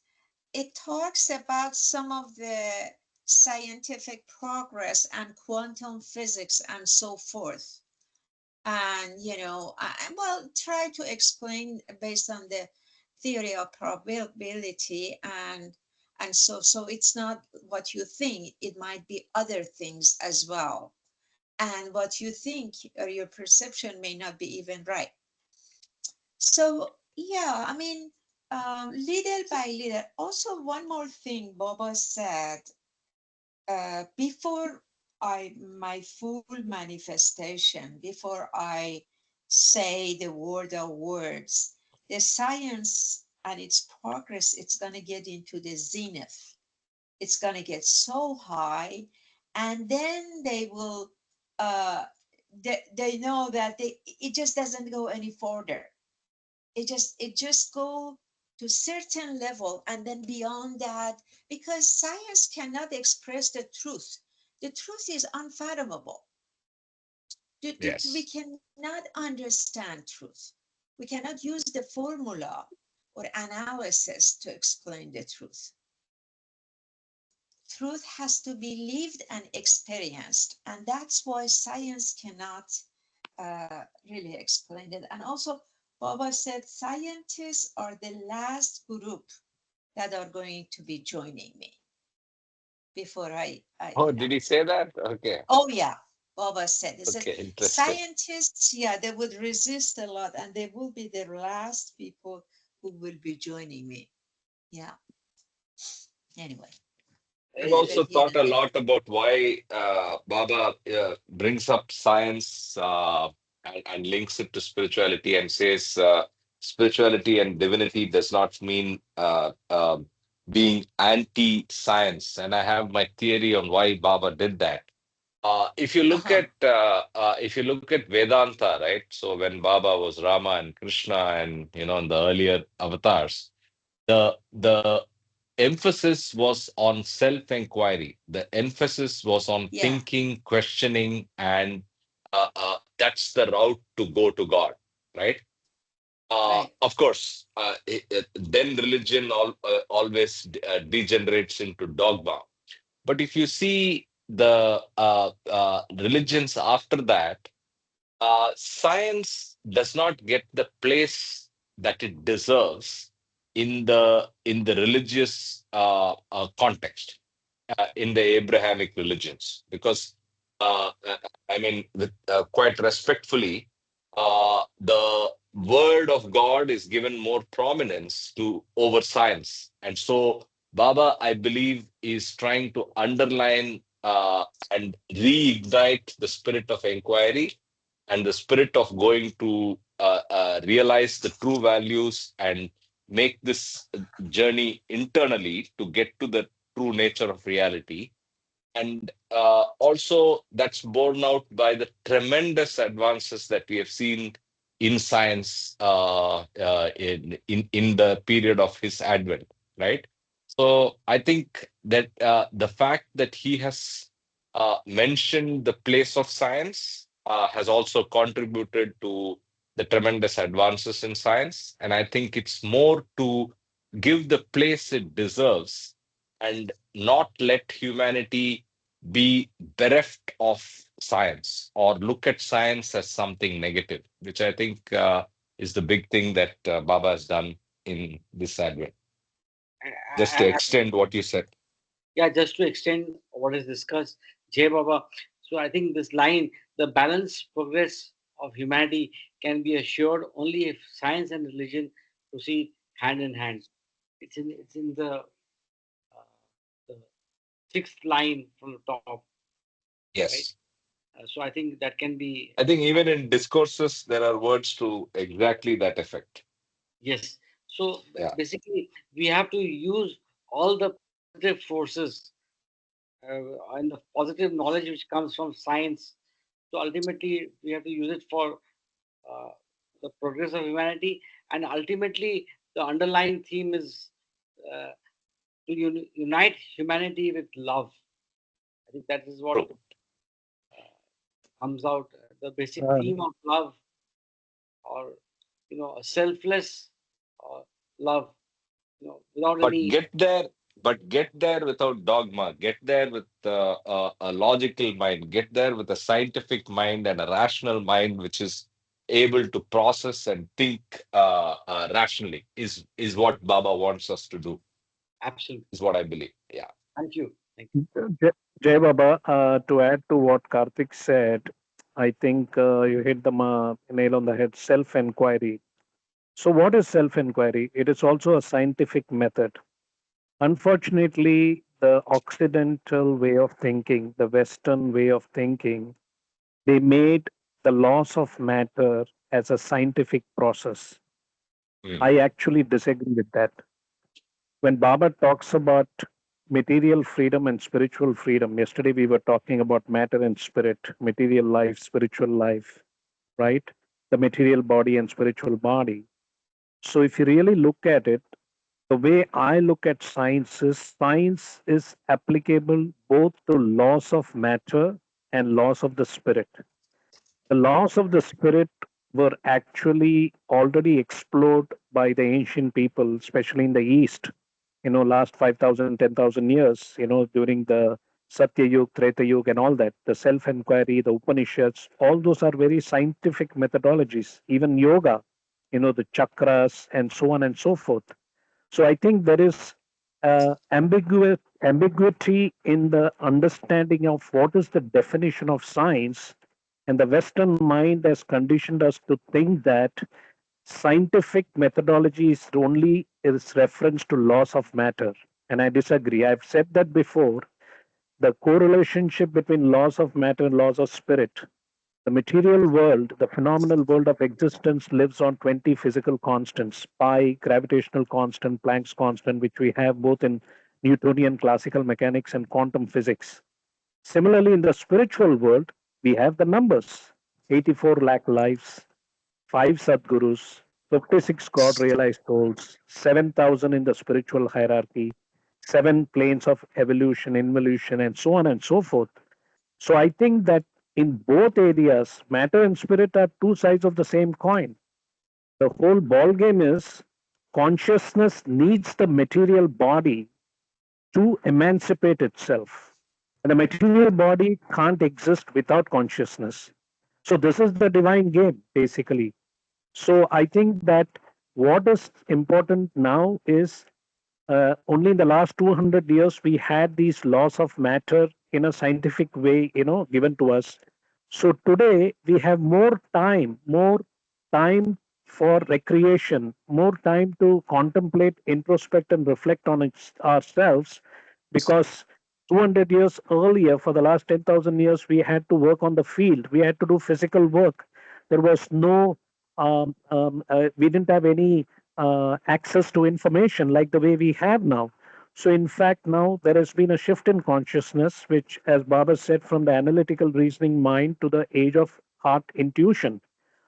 it talks about some of the scientific progress and quantum physics and so forth. And, well, try to explain based on the theory of probability, and so it's not what you think, it might be other things as well. And what you think or your perception may not be even right. So, yeah, I mean, little by little. Also, one more thing Baba said, before my full manifestation, before I say the word of words, the science and its progress, it's going to get into the zenith. It's going to get so high, and then they will, they know that it just doesn't go any further. It just go to certain level, and then beyond that, because science cannot express the truth. The truth is unfathomable. We Yes. cannot understand truth. We cannot use the formula or analysis to explain the truth. Truth has to be lived and experienced, and that's why science cannot really explain it. And also, Baba said scientists are the last group that are going to be joining me before I Oh, did he say that? Okay. Oh yeah, Baba said. He said Okay, interesting. scientists, yeah, they would resist a lot, and they will be the last people who will be joining me. Yeah. Anyway, I've but also you thought know, a lot about why Baba brings up science and links it to spirituality and says spirituality and divinity does not mean being anti-science. And I have my theory on why Baba did that. uh-huh. If you look at Vedanta, right? So when Baba was Rama and Krishna, and in the earlier avatars, the emphasis was on self-inquiry. The emphasis was on Yeah, thinking, questioning, and that's the route to go to God, right? right. Of course, then religion always degenerates into dogma. But if you see the religions after that, science does not get the place that it deserves in the religious context, in the Abrahamic religions, because I mean, quite respectfully, the word of God is given more prominence to over science, and so Baba, I believe, is trying to underline and reignite the spirit of inquiry and the spirit of going to realize the true values and make this journey internally to get to the true nature of reality. And also, that's borne out by the tremendous advances that we have seen in science in the period of his advent, right? So I think that the fact that he has mentioned the place of science has also contributed to the tremendous advances in science. And I think it's more to give the place it deserves and not let humanity be bereft of science or look at science as something negative, which I think is the big thing that Baba has done in this advent. Just to And extend what you said. yeah, just to extend what is discussed, Jay Baba. So I think this line, the balanced progress of humanity can be assured only if science and religion proceed hand in hand. It's in the sixth line from the top, right? Yes. So I think that can be, I think even in discourses, there are words to exactly that effect. yes. So Yeah. basically, we have to use all the positive forces and the positive knowledge which comes from science. So ultimately, we have to use it for uh, the progress of humanity, and ultimately, the underlying theme is uh, to unite humanity with love. I think that is what True. comes out. The basic Uh, theme of love, or a selfless uh, love, without But any. get there, but get there without dogma. Get there with a logical mind. Get there with a scientific mind and a rational mind, which is able to process and think rationally. Is what Baba wants us to do. Absolutely. Is what I believe. Yeah. Thank you. Thank Jai Jai Baba, to add to what Karthik said, I think you hit the nail on the head. Self-inquiry. So, what is self-inquiry? It is also a scientific method. Unfortunately, the Occidental way of thinking, the Western way of thinking, they made the loss of matter as a scientific process. Mm, I actually disagree with that. When Baba talks about material freedom and spiritual freedom, yesterday we were talking about matter and spirit, material life, spiritual life, right? The material body and spiritual body. So if you really look at it, the way I look at science is applicable both to laws of matter and laws of the spirit. The laws of the spirit were actually already explored by the ancient people, especially in the East, last 5,000, 10,000 years, during the Satya Yuga, Treta Yuga, and all that, the self inquiry, the Upanishads, all those are very scientific methodologies. Even yoga, the chakras, and so on and so forth. So I think there is ambiguity in the understanding of what is the definition of science. And the Western mind has conditioned us to think that scientific methodology is reference to laws of matter. And I disagree. I've said that before. The correlationship between laws of matter and laws of spirit, the material world, the phenomenal world of existence lives on 20 physical constants: pi, gravitational constant, Planck's constant, which we have both in Newtonian classical mechanics and quantum physics. Similarly, in the spiritual world, we have the numbers: 84 lakh lives, 5 Sadgurus, 56 God realized souls, 7,000 in the spiritual hierarchy, 7 planes of evolution, involution, and so on and so forth. So I think that in both areas, matter and spirit are two sides of the same coin. The whole ball game is consciousness needs the material body to emancipate itself. And the material body can't exist without consciousness. So this is the divine game, basically. So I think that what is important now is only in the last 200 years we had these laws of matter in a scientific way, given to us. So today we have more time for recreation, more time to contemplate, introspect, and reflect on ourselves, because 200 years earlier, for the last 10,000 years, we had to work on the field. We had to do physical work. There was no, we didn't have any access to information like the way we have now. So, in fact, now there has been a shift in consciousness, which, as Baba said, from the analytical reasoning mind to the age of heart intuition.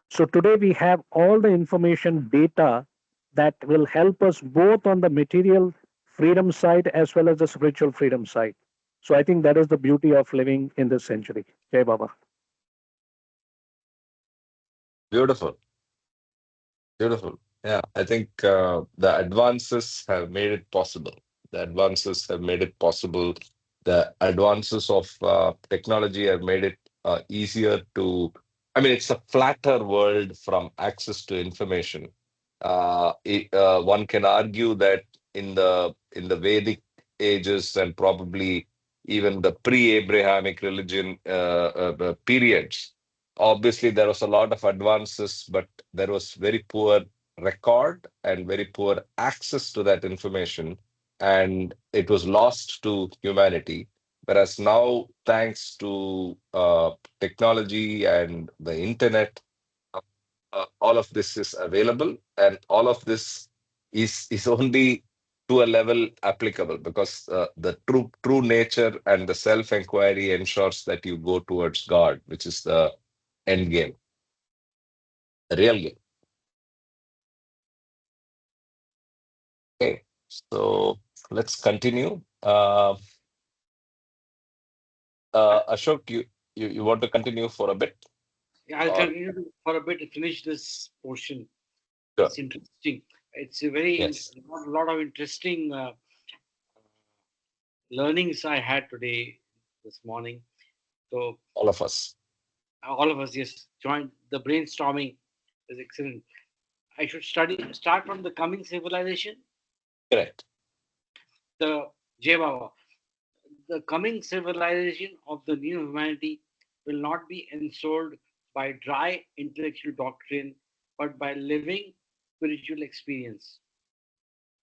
So, today we have all the information data that will help us both on the material freedom side as well as the spiritual freedom side. So, I think that is the beauty of living in this century. Jai Baba. beautiful. Beautiful. Yeah, I think the advances have made it possible. The advances have made it possible. The advances of technology have made it easier to. I mean, it's a flatter world from access to information. One can argue that in the Vedic ages and probably even the pre-Abrahamic religion periods, obviously there was a lot of advances, but there was very poor record and very poor access to that information, and it was lost to humanity. Whereas now, thanks to technology and the internet, all of this is available, and all of this is only to a level applicable, because the true nature and the self inquiry ensures that you go towards God, which is the end game, the real game. Okay, so let's continue. Ashok, you want to continue for a bit? Yeah, I'll Or continue for a bit to finish this portion. sure. It's interesting. It's a very Yes, lot of interesting learnings I had today, this morning. So all of us. all of us, yes, joined the brainstorming. Is excellent. I should start from the coming civilization. Correct. The Jai Baba. The coming civilization of the new humanity will not be ensouled by dry intellectual doctrine, but by living spiritual experience.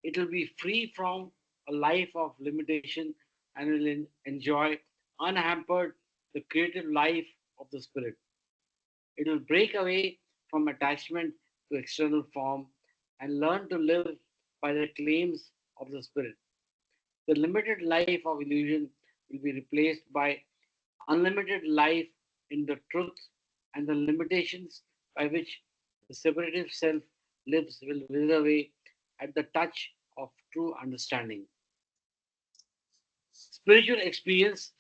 It will be free from a life of limitation and will enjoy unhampered the creative life of the spirit. It will break away from attachment to external form and learn to live by the claims of the spirit. The limited life of illusion will be replaced by unlimited life in the truth, and the limitations by which the separative self lives will wither away at the touch of true understanding. Spiritual experience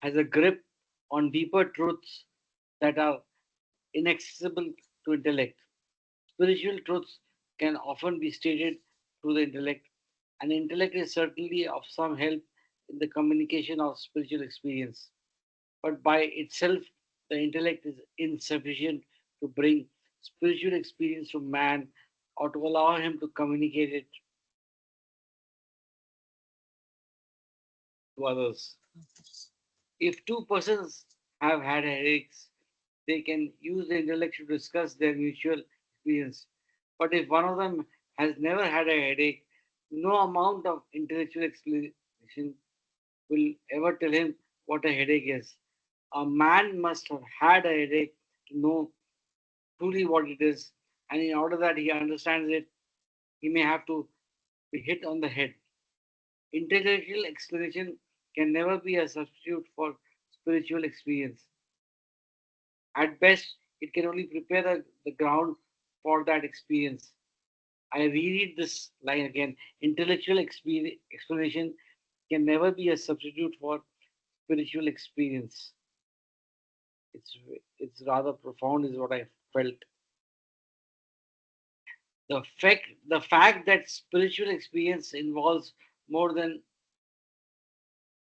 has a grip on deeper truths that are inaccessible to intellect. Spiritual truths can often be stated through the intellect, and intellect is certainly of some help in the communication of spiritual experience. But by itself, the intellect is insufficient to bring spiritual experience to man or to allow him to communicate it to others. If two persons have had headaches, they can use the intellect to discuss their mutual experience. But if one of them has never had a headache, no amount of intellectual explanation will ever tell him what a headache is. A man must have had a headache to know truly what it is, and in order that he understands it, he may have to be hit on the head. Intellectual explanation can never be a substitute for spiritual experience. At best, it can only prepare the ground for that experience. I reread this line again. Intellectual explanation can never be a substitute for spiritual experience. It's it's rather profound, is what I felt. The fact that spiritual experience involves more than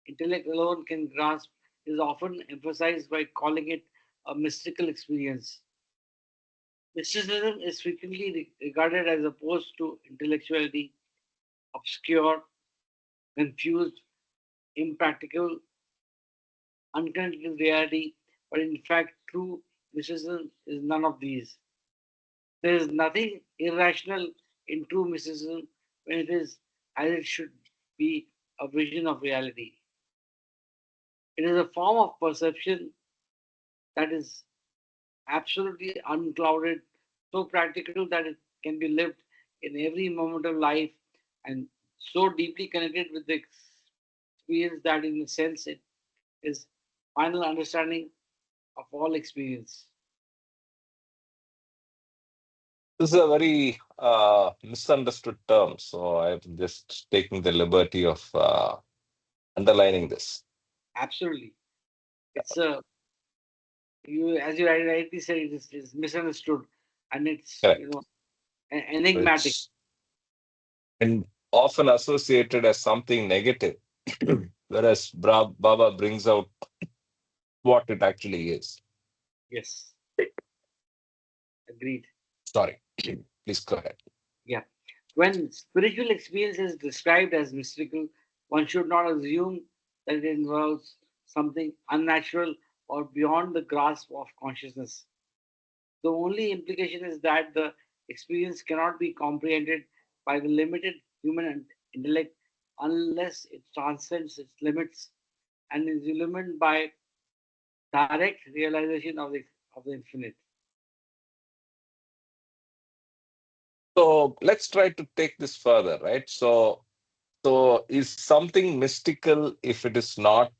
intellect alone can grasp is often emphasized by calling it a mystical experience. Mysticism is frequently regarded as opposed to intellectuality, obscure, confused, impractical, unconnected with reality, but in fact, true mysticism is none of these. There is nothing irrational in true mysticism when it is as it should be a vision of reality. It is a form of perception that is absolutely unclouded, so practical that it can be lived in every moment of life, and so deeply connected with the experience that, in a sense, it is final understanding of all experience. This is a very misunderstood term, so I'm just taking the liberty of underlining this. Absolutely. It's a you as you rightly said, it is misunderstood, and it's Correct. enigmatic. It's and often associated as something negative, whereas Baba brings out what it actually is. Yes, agreed. Sorry, please go ahead. Yeah. When spiritual experience is described as mystical, one should not assume that it involves something unnatural or beyond the grasp of consciousness. The only implication is that the experience cannot be comprehended by the limited human intellect unless it transcends its limits and is illumined by direct realization of the infinite. So let's try to take this further, right? So is something mystical if it is not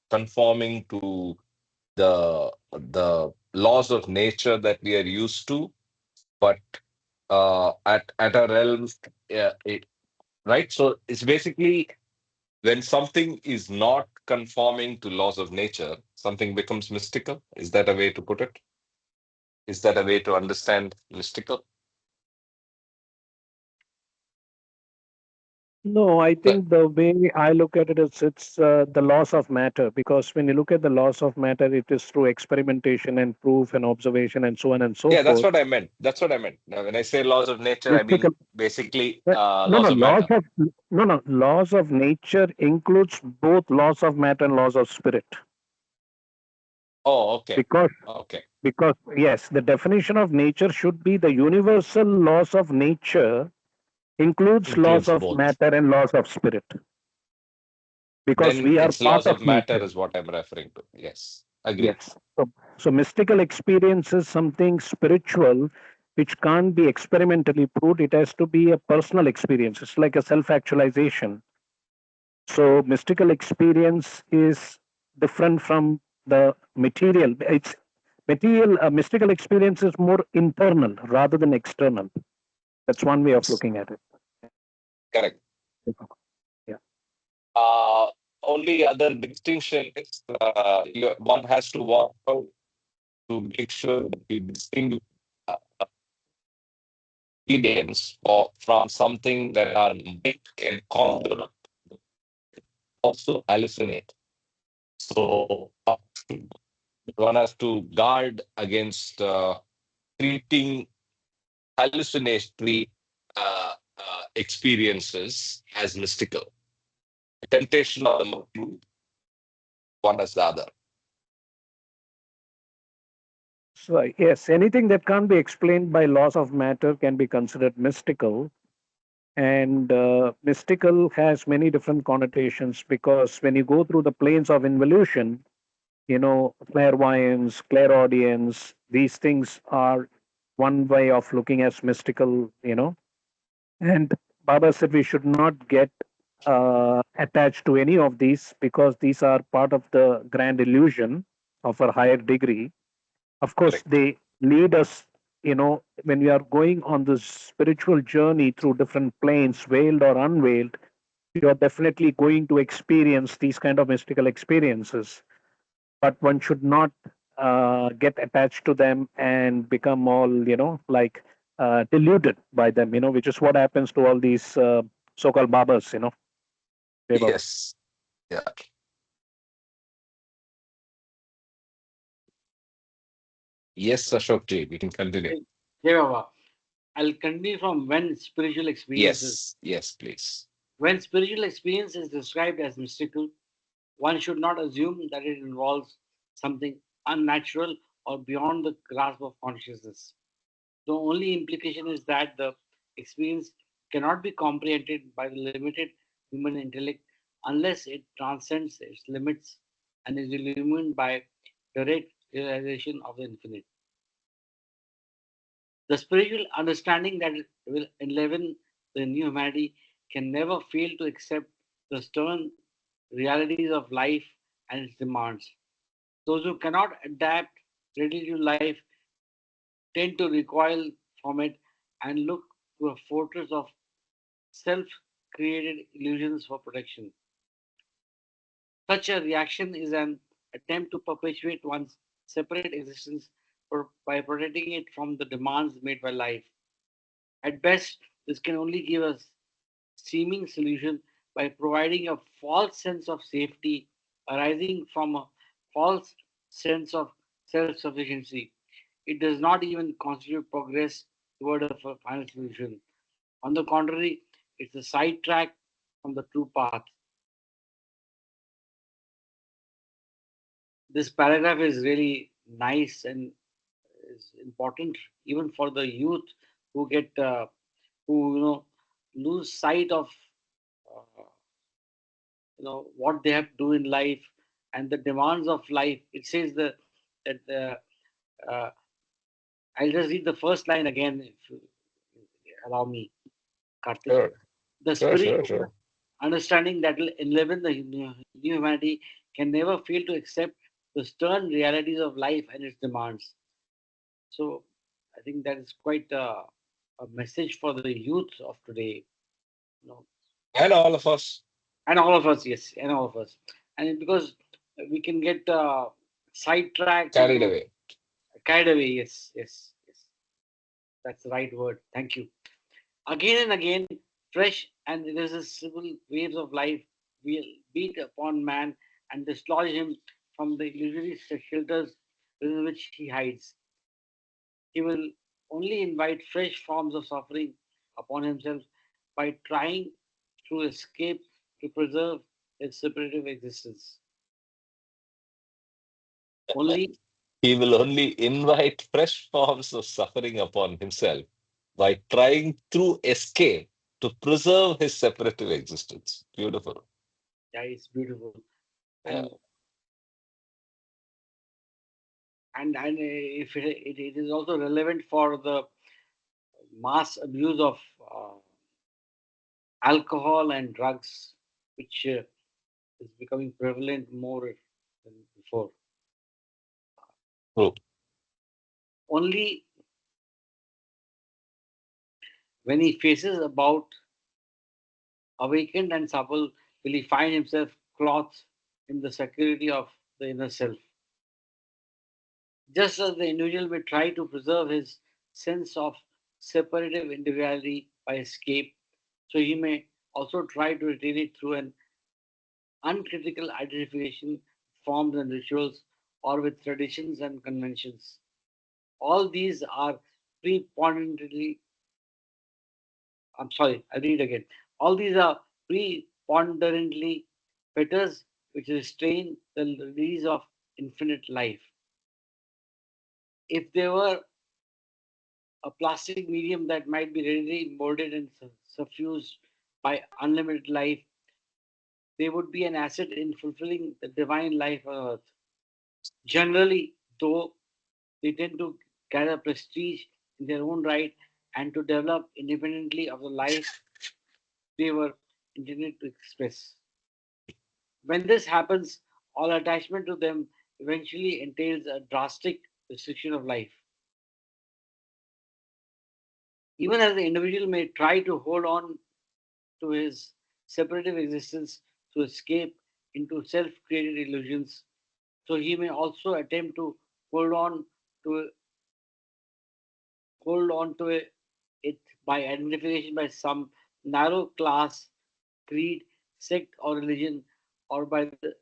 conforming to the laws of nature that we are used to, but at a realm, right? So it's basically when something is not conforming to laws of nature, something becomes mystical. Is that a way to put it? Is that a way to understand mystical? No, I But think the way I look at it is it's the loss of matter, because when you look at the loss of matter, it is through experimentation and proof and observation and so on and so yeah, that's forth. what I meant. That's what I meant. Now, when I say laws of nature, I mean Mystical, basically no, no, laws of matter. laws of nature includes both laws of matter and laws of spirit, Oh, okay. because Okay. yes, the definition of nature should be the universal laws of nature includes laws Includes of both. matter and laws of spirit, because Then we are it's part laws of of matter nature. is what I'm referring to. Yes. Agree. Yes. So mystical experience is something spiritual which can't be experimentally proved. It has to be a personal experience. It's like a self actualization. So mystical experience is different from the material. It's material, mystical experience is more internal rather than external. That's one way of Yes. looking at it. Correct. Yeah. Uh, Only other distinction is one has to walk out to make sure that we distinguish uh, experience from something that our mind can conjure up, also hallucinate. So one has to guard against treating hallucinatory experiences as mystical. Temptation of the mind, one as the other. So yes, anything that can't be explained by laws of matter can be considered mystical. And mystical has many different connotations, because when you go through the planes of involution, clairvoyance, clairaudience, these things are one way of looking as mystical. And Baba said we should not get attached to any of these, because these are part of the grand illusion of a higher degree. Of course, Correct. they lead us, when we are going on this spiritual journey through different planes, veiled or unveiled, you are definitely going to experience these kind of mystical experiences. But one should not get attached to them and become all, like deluded by them, which is what happens to all these so-called Babas, Hey, Baba. Yes. Yeah. Yes, Ashok ji, we can continue. Hey, Baba. I'll continue from when spiritual experiences. Yes. Yes, please. When spiritual experience is described as mystical, one should not assume that it involves something unnatural or beyond the grasp of consciousness. The only implication is that the experience cannot be comprehended by the limited human intellect unless it transcends its limits and is illumined by direct realization of the infinite. The spiritual understanding that will enliven the new humanity can never fail to accept the stern realities of life and its demands. Those who cannot adapt readily to life tend to recoil from it and look to a fortress of self created illusions for protection. Such a reaction is an attempt to perpetuate one's separate existence by protecting it from the demands made by life. At best, this can only give a seeming solution by providing a false sense of safety arising from a false sense of self sufficiency. It does not even constitute progress toward a final solution. On the contrary, it's a sidetrack from the true path. This paragraph is really nice and is important even for the youth who get who lose sight of uh, what they have to do in life and the demands of life. It says that uh, I'll just read the first line again. allow me, Karthik. Sure, The sure, spirit sure, of sure. understanding that will enliven the new humanity can never fail to accept the stern realities of life and its demands. So I think that is quite a message for the youth of today, you know, And all of us and all of us, yes, and all of us. And because we can get sidetracked carried into, away. carried away, yes, yes, yes. That's the right word. Thank you. Again and again, fresh and irresistible waves of life will beat upon man and dislodge him from the illusory shelters within which he hides. He will only invite fresh forms of suffering upon himself by trying to escape to preserve his separative existence. Only, He will only invite fresh forms of suffering upon himself by trying through escape to preserve his separative existence. Beautiful. yeah, it's beautiful. Yeah. And and if it is also relevant for the mass abuse of alcohol and drugs, which is becoming prevalent more than before. True. Only when he faces about awakened and supple will he find himself clothed in the security of the inner self. Just as the individual may try to preserve his sense of separative individuality by escape, so he may also try to retain it through an uncritical identification with forms and rituals or with traditions and conventions. All these are preponderantly, I'm sorry, I'll read again. All these are preponderantly fetters which restrain the release of infinite life. If there were a plastic medium that might be readily molded and suffused by unlimited life, they would be an asset in fulfilling the divine life on earth. Generally, though, they tend to gather prestige in their own right and to develop independently of the life they were intended to express. When this happens, all attachment to them eventually entails a drastic restriction of life. Even as the individual may try to hold on to his separative existence to escape into self created illusions, so he may also attempt to hold on to it by identification by some narrow class, creed, sect, or religion, or by the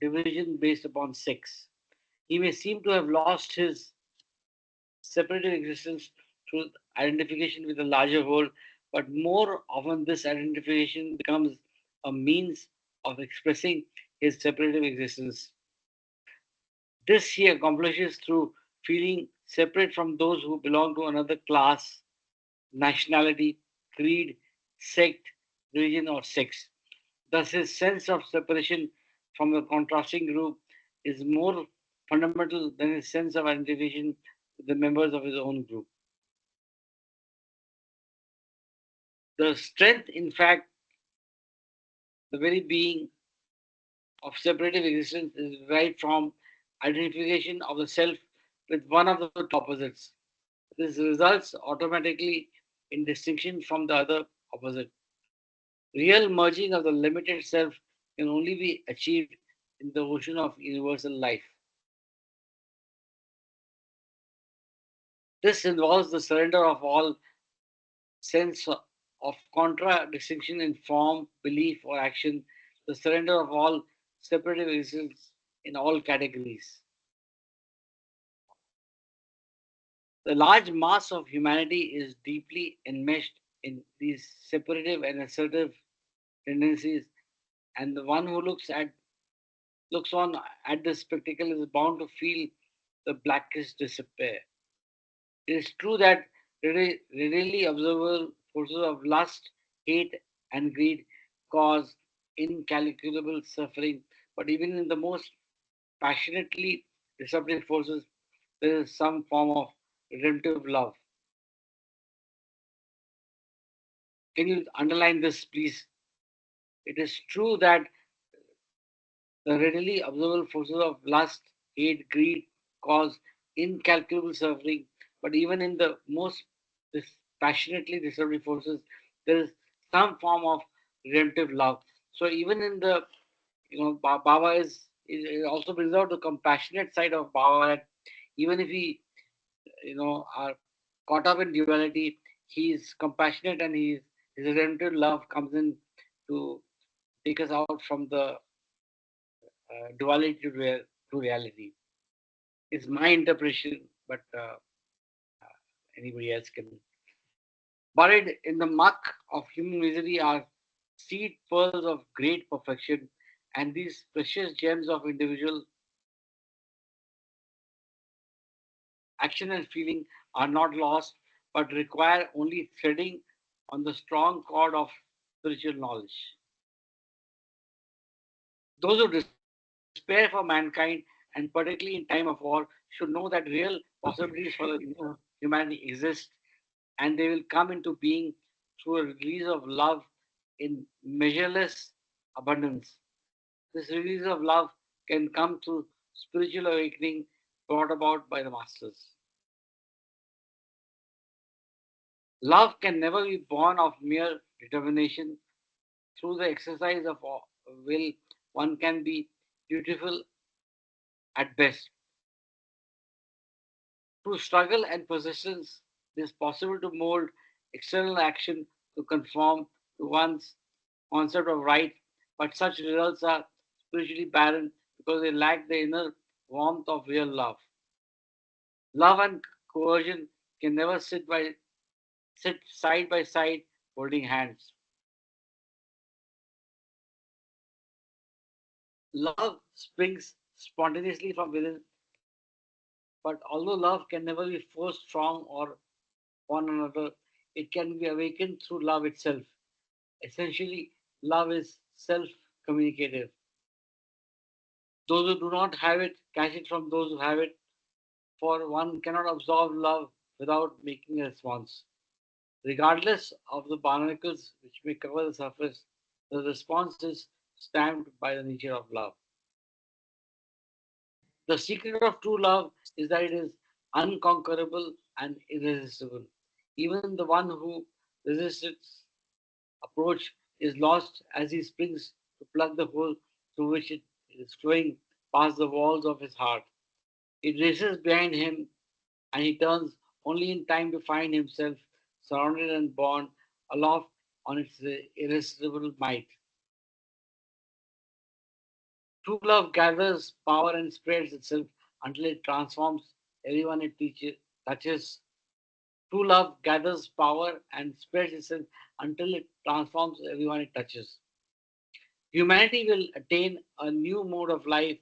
division based upon sex. He may seem to have lost his separated existence through identification with a larger whole, but more often this identification becomes a means of expressing his separative existence. This he accomplishes through feeling separate from those who belong to another class, nationality, creed, sect, religion, or sex. Thus, his sense of separation from the contrasting group is more fundamental than his sense of identification with the members of his own group. The strength, in fact, the very being of separative existence is derived from identification of the self with one of the two opposites. This results automatically in distinction from the other opposite. Real merging of the limited self can only be achieved in the ocean of universal life. This involves the surrender of all sense of contradistinction in form, belief, or action, the surrender of all separative existence in all categories. The large mass of humanity is deeply enmeshed in these separative and assertive tendencies, and the one who looks on at this spectacle is bound to feel the blackest despair. It is true that readily observable forces of lust, hate, and greed cause incalculable suffering, but even in the most passionately disruptive forces, there is some form of redemptive love. Can you underline this, please? It is true that the readily observable forces of lust, hate, greed cause incalculable suffering, but even in the most passionately destructive forces, there is some form of redemptive love. So even in the, Baba it also brings out the compassionate side of Baba, that even if we, are caught up in duality, he is compassionate, and his redemptive love comes in to take us out from the duality to reality. It's my interpretation, but anybody else can. Buried in the muck of human misery are seed pearls of great perfection, and these precious gems of individual action and feeling are not lost, but require only threading on the strong cord of spiritual knowledge. Those who despair for mankind, and particularly in time of war, should know that real possibilities for the humanity exist, and they will come into being through a release of love in measureless abundance. This release of love can come through spiritual awakening brought about by the masters. Love can never be born of mere determination. Through the exercise of will, one can be beautiful at best. Through struggle and persistence, it is possible to mold external action to conform to one's concept of right, but such results are spiritually barren because they lack the inner warmth of real love. Love and coercion can never sit side by side holding hands. Love springs spontaneously from within, but although love can never be forced strong or one another, it can be awakened through love itself. Essentially, love is self communicative. Those who do not have it catch it from those who have it, for one cannot absorb love without making a response. Regardless of the barnacles which may cover the surface, the response is stamped by the nature of love. The secret of true love is that it is unconquerable and irresistible. Even the one who resists its approach is lost as he springs to plug the hole through which it is flowing past the walls of his heart. It races behind him, and he turns only in time to find himself surrounded and borne aloft on its irresistible might. True love gathers power and spreads itself until it transforms everyone it touches. True love gathers power and spreads itself until it transforms everyone it touches. Humanity will attain a new mode of life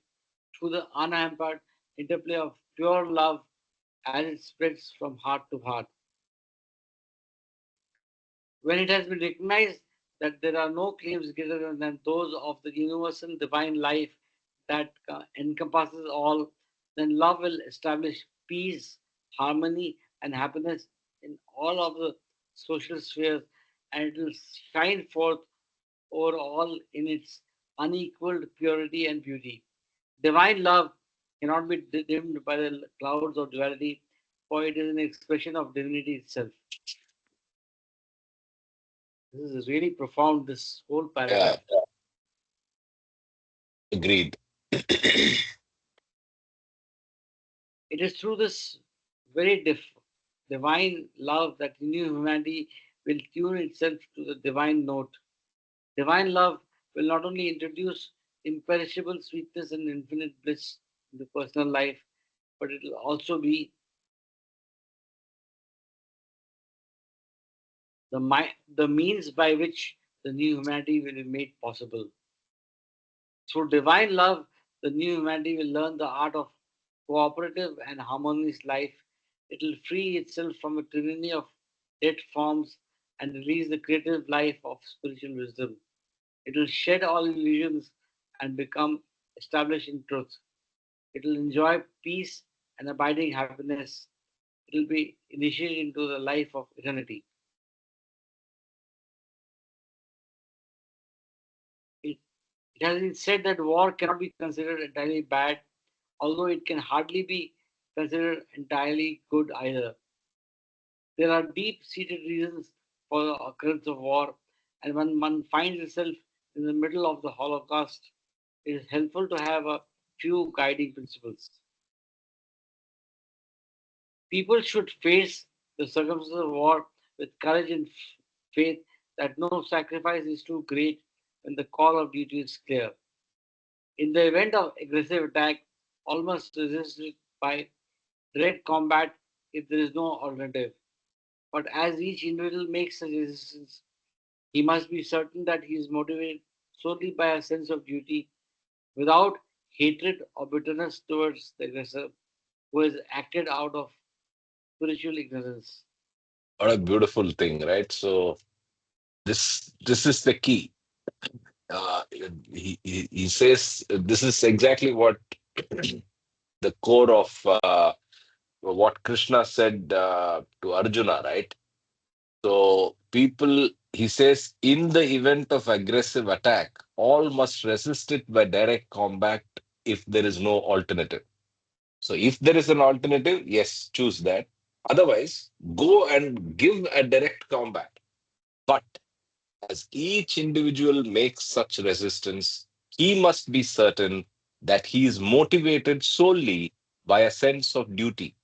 through the unhampered interplay of pure love as it spreads from heart to heart. When it has been recognized that there are no claims greater than those of the universal divine life that encompasses all, then love will establish peace, harmony, and happiness in all of the social spheres, and it will shine forth over all in its unequaled purity and beauty. Divine love cannot be dimmed by the clouds of duality, for it is an expression of divinity itself. This is really profound, this whole Yeah, paragraph. agreed. It is through this very divine love that new humanity will tune itself to the divine note. Divine love will not only introduce imperishable sweetness and infinite bliss into personal life, but it will also be the means by which the new humanity will be made possible. Through divine love, the new humanity will learn the art of cooperative and harmonious life. It will free itself from a tyranny of dead forms and release the creative life of spiritual wisdom. It will shed all illusions and become established in truth. It will enjoy peace and abiding happiness. It will be initiated into the life of eternity. It has been said that war cannot be considered entirely bad, although it can hardly be considered entirely good either. There are deep seated reasons for the occurrence of war, and when one finds itself in the middle of the Holocaust, it is helpful to have a few guiding principles. People should face the circumstances of war with courage and faith that no sacrifice is too great when the call of duty is clear. In the event of aggressive attack, all must resist it by direct combat if there is no alternative. But as each individual makes such resistance, he must be certain that he is motivated solely by a sense of duty without hatred or bitterness towards the aggressor who has acted out of spiritual ignorance. What a beautiful thing, right? So this is the key. Uh, he says this is exactly what the core of what Krishna said to Arjuna, right? So people, he says, in the event of aggressive attack, all must resist it by direct combat if there is no alternative. So if there is an alternative, yes, choose that. Otherwise, go and give a direct combat. But as each individual makes such resistance, he must be certain that he is motivated solely by a sense of duty,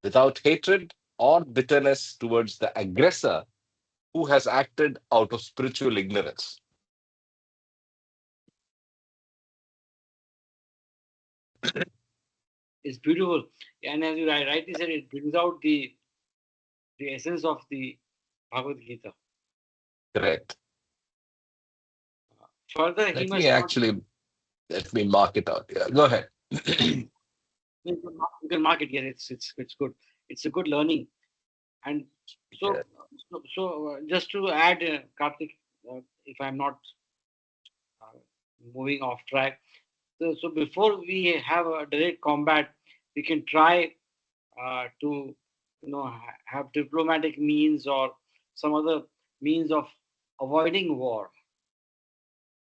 without hatred or bitterness towards the aggressor who has acted out of spiritual ignorance. It's beautiful, and as you rightly said, it brings out the essence of the Bhagavad Gita. Correct. Further, he Let me must not. actually let me mark it out. Yeah, go ahead. You can mark it. Yes, it's good. It's a good learning. And Yeah. just to add, Karthik, if I'm not uh, moving off track, so before we have a direct combat, we can try to have diplomatic means or some other means of avoiding war.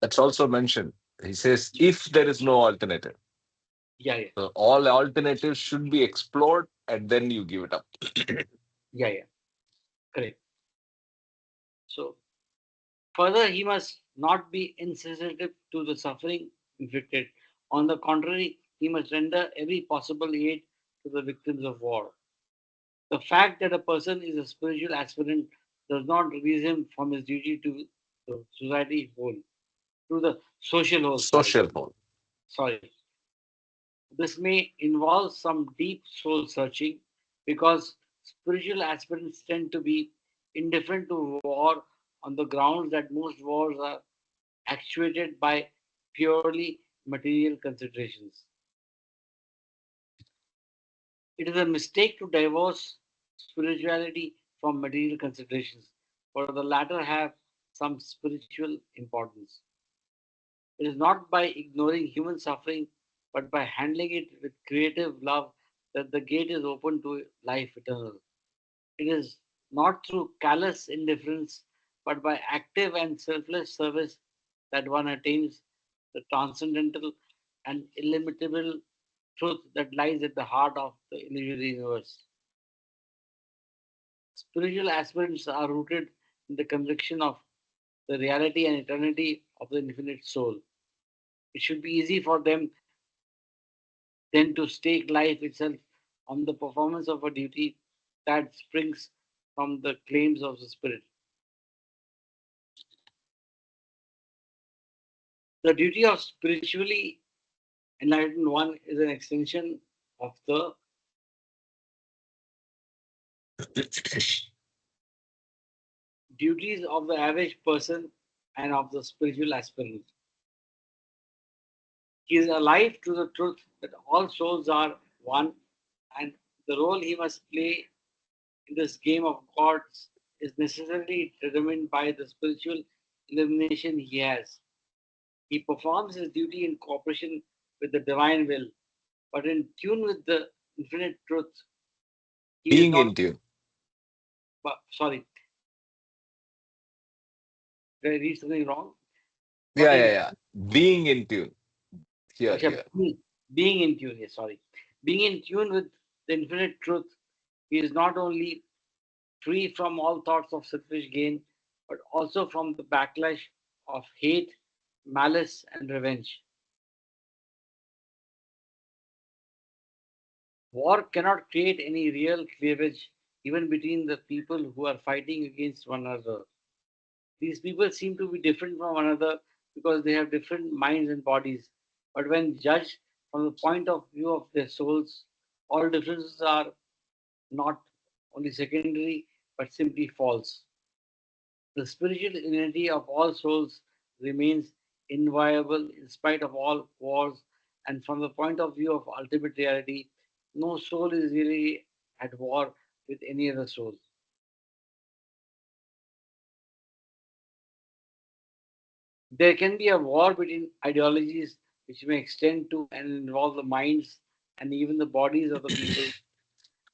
That's also mentioned. He says if there is no alternative. Yeah, yeah, So all alternatives should be explored and then you give it up. yeah, yeah. Correct. So further, he must not be insensitive to the suffering inflicted. On the contrary, he must render every possible aid to the victims of war. The fact that a person is a spiritual aspirant does not release him from his duty to the society whole, to the social whole. Social whole. Sorry. This may involve some deep soul searching because spiritual aspirants tend to be indifferent to war on the grounds that most wars are actuated by purely material considerations. It is a mistake to divorce spirituality from material considerations, for the latter have some spiritual importance. It is not by ignoring human suffering, but by handling it with creative love that the gate is open to life eternal. It is not through callous indifference, but by active and selfless service that one attains the transcendental and illimitable truth that lies at the heart of the illusory universe. Spiritual aspirants are rooted in the conviction of the reality and eternity of the infinite soul. It should be easy for them then to stake life itself on the performance of a duty that springs from the claims of the spirit. The duty of spiritually enlightened one is an extension of the duties of the average person and of the spiritual aspirant. He is alive to the truth that all souls are one, and the role he must play in this game of gods is necessarily determined by the spiritual illumination he has. He performs his duty in cooperation with the divine will, but in tune with the infinite truth. He is Being not. in tune. Sorry, did I read something wrong? Yeah, Okay, yeah, yeah. Being in tune. Here, okay, here. being in tune. Yes, sorry, being in tune with the infinite truth is not only free from all thoughts of selfish gain, but also from the backlash of hate, malice, and revenge. War cannot create any real cleavage even between the people who are fighting against one another. These people seem to be different from one another because they have different minds and bodies. But when judged from the point of view of their souls, all differences are not only secondary but simply false. The spiritual unity of all souls remains inviolable in spite of all wars, and from the point of view of ultimate reality, no soul is really at war with any other soul. There can be a war between ideologies which may extend to and involve the minds and even the bodies of the people,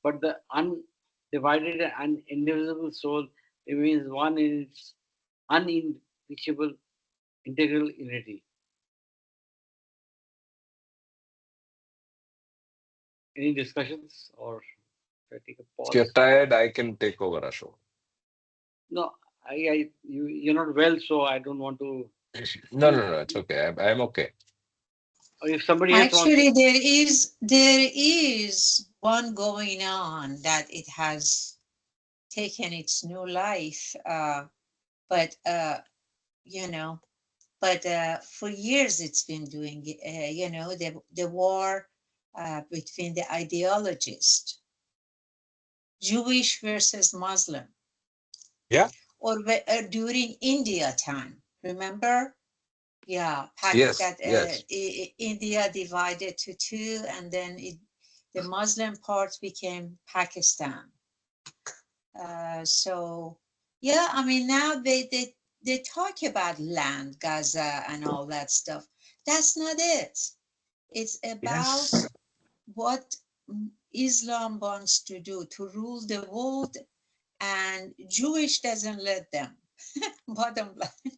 but the undivided and indivisible soul remains one in its unimpeachable integral unity. Any discussions or should I take a If you're pause? tired, I can take over, Ashok. No, you're not well, so I don't want to No, be. no, no. It's okay. I'm okay. Or if somebody else wants to, Actually, there is one going on that it has taken its new life, but you know, but for years it's been doing, the war between the ideologists, Jewish versus Muslim, Yeah. or during India time. Remember? Yeah, Yes. that Yes. India divided to two, and then the Muslim part became Pakistan. So yeah, I mean now they talk about land, Gaza, and all that stuff. That's not it. It's about Yes. what Islam wants to do to rule the world, and Jewish doesn't let them. Bottom line.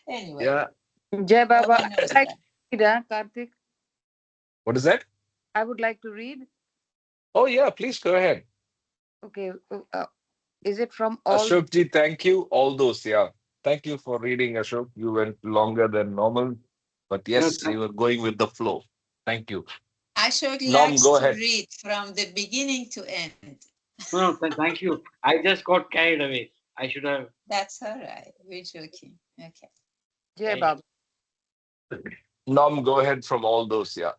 Anyway, Yeah. Jai no Baba. one knows I would like that. to read, Karthik. What is that? I would like to read. Oh, yeah. Please go ahead. Okay. Is it from all? Ashok ji, thank you. All those. Yeah. Thank you for reading, Ashok. You went longer than normal, but no, yes, you were going with the flow. Thank you. Ashok Norm, likes go to ahead. read from the beginning to end. thank you. I just got carried away. I should have. That's all right. We're joking. Okay. Jai Yeah, yeah. Baba. Norm, go ahead from all those. Yeah.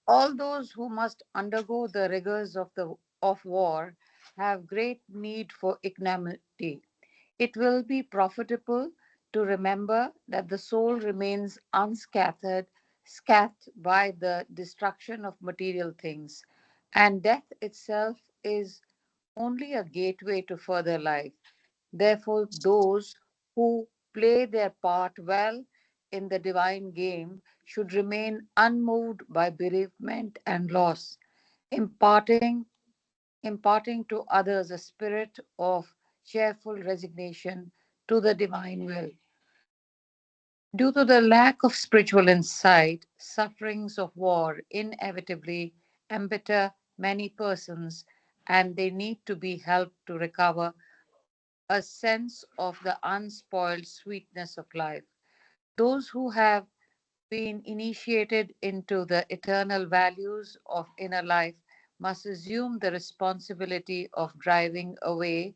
All those who must undergo the rigors of war have great need for equanimity. It will be profitable to remember that the soul remains scathed by the destruction of material things, and death itself is only a gateway to further life. Therefore, those who play their part well in the divine game should remain unmoved by bereavement and loss, imparting, imparting to others a spirit of cheerful resignation to the divine will. Due to the lack of spiritual insight, sufferings of war inevitably embitter many persons, and they need to be helped to recover a sense of the unspoiled sweetness of life. Those who have been initiated into the eternal values of inner life must assume the responsibility of driving away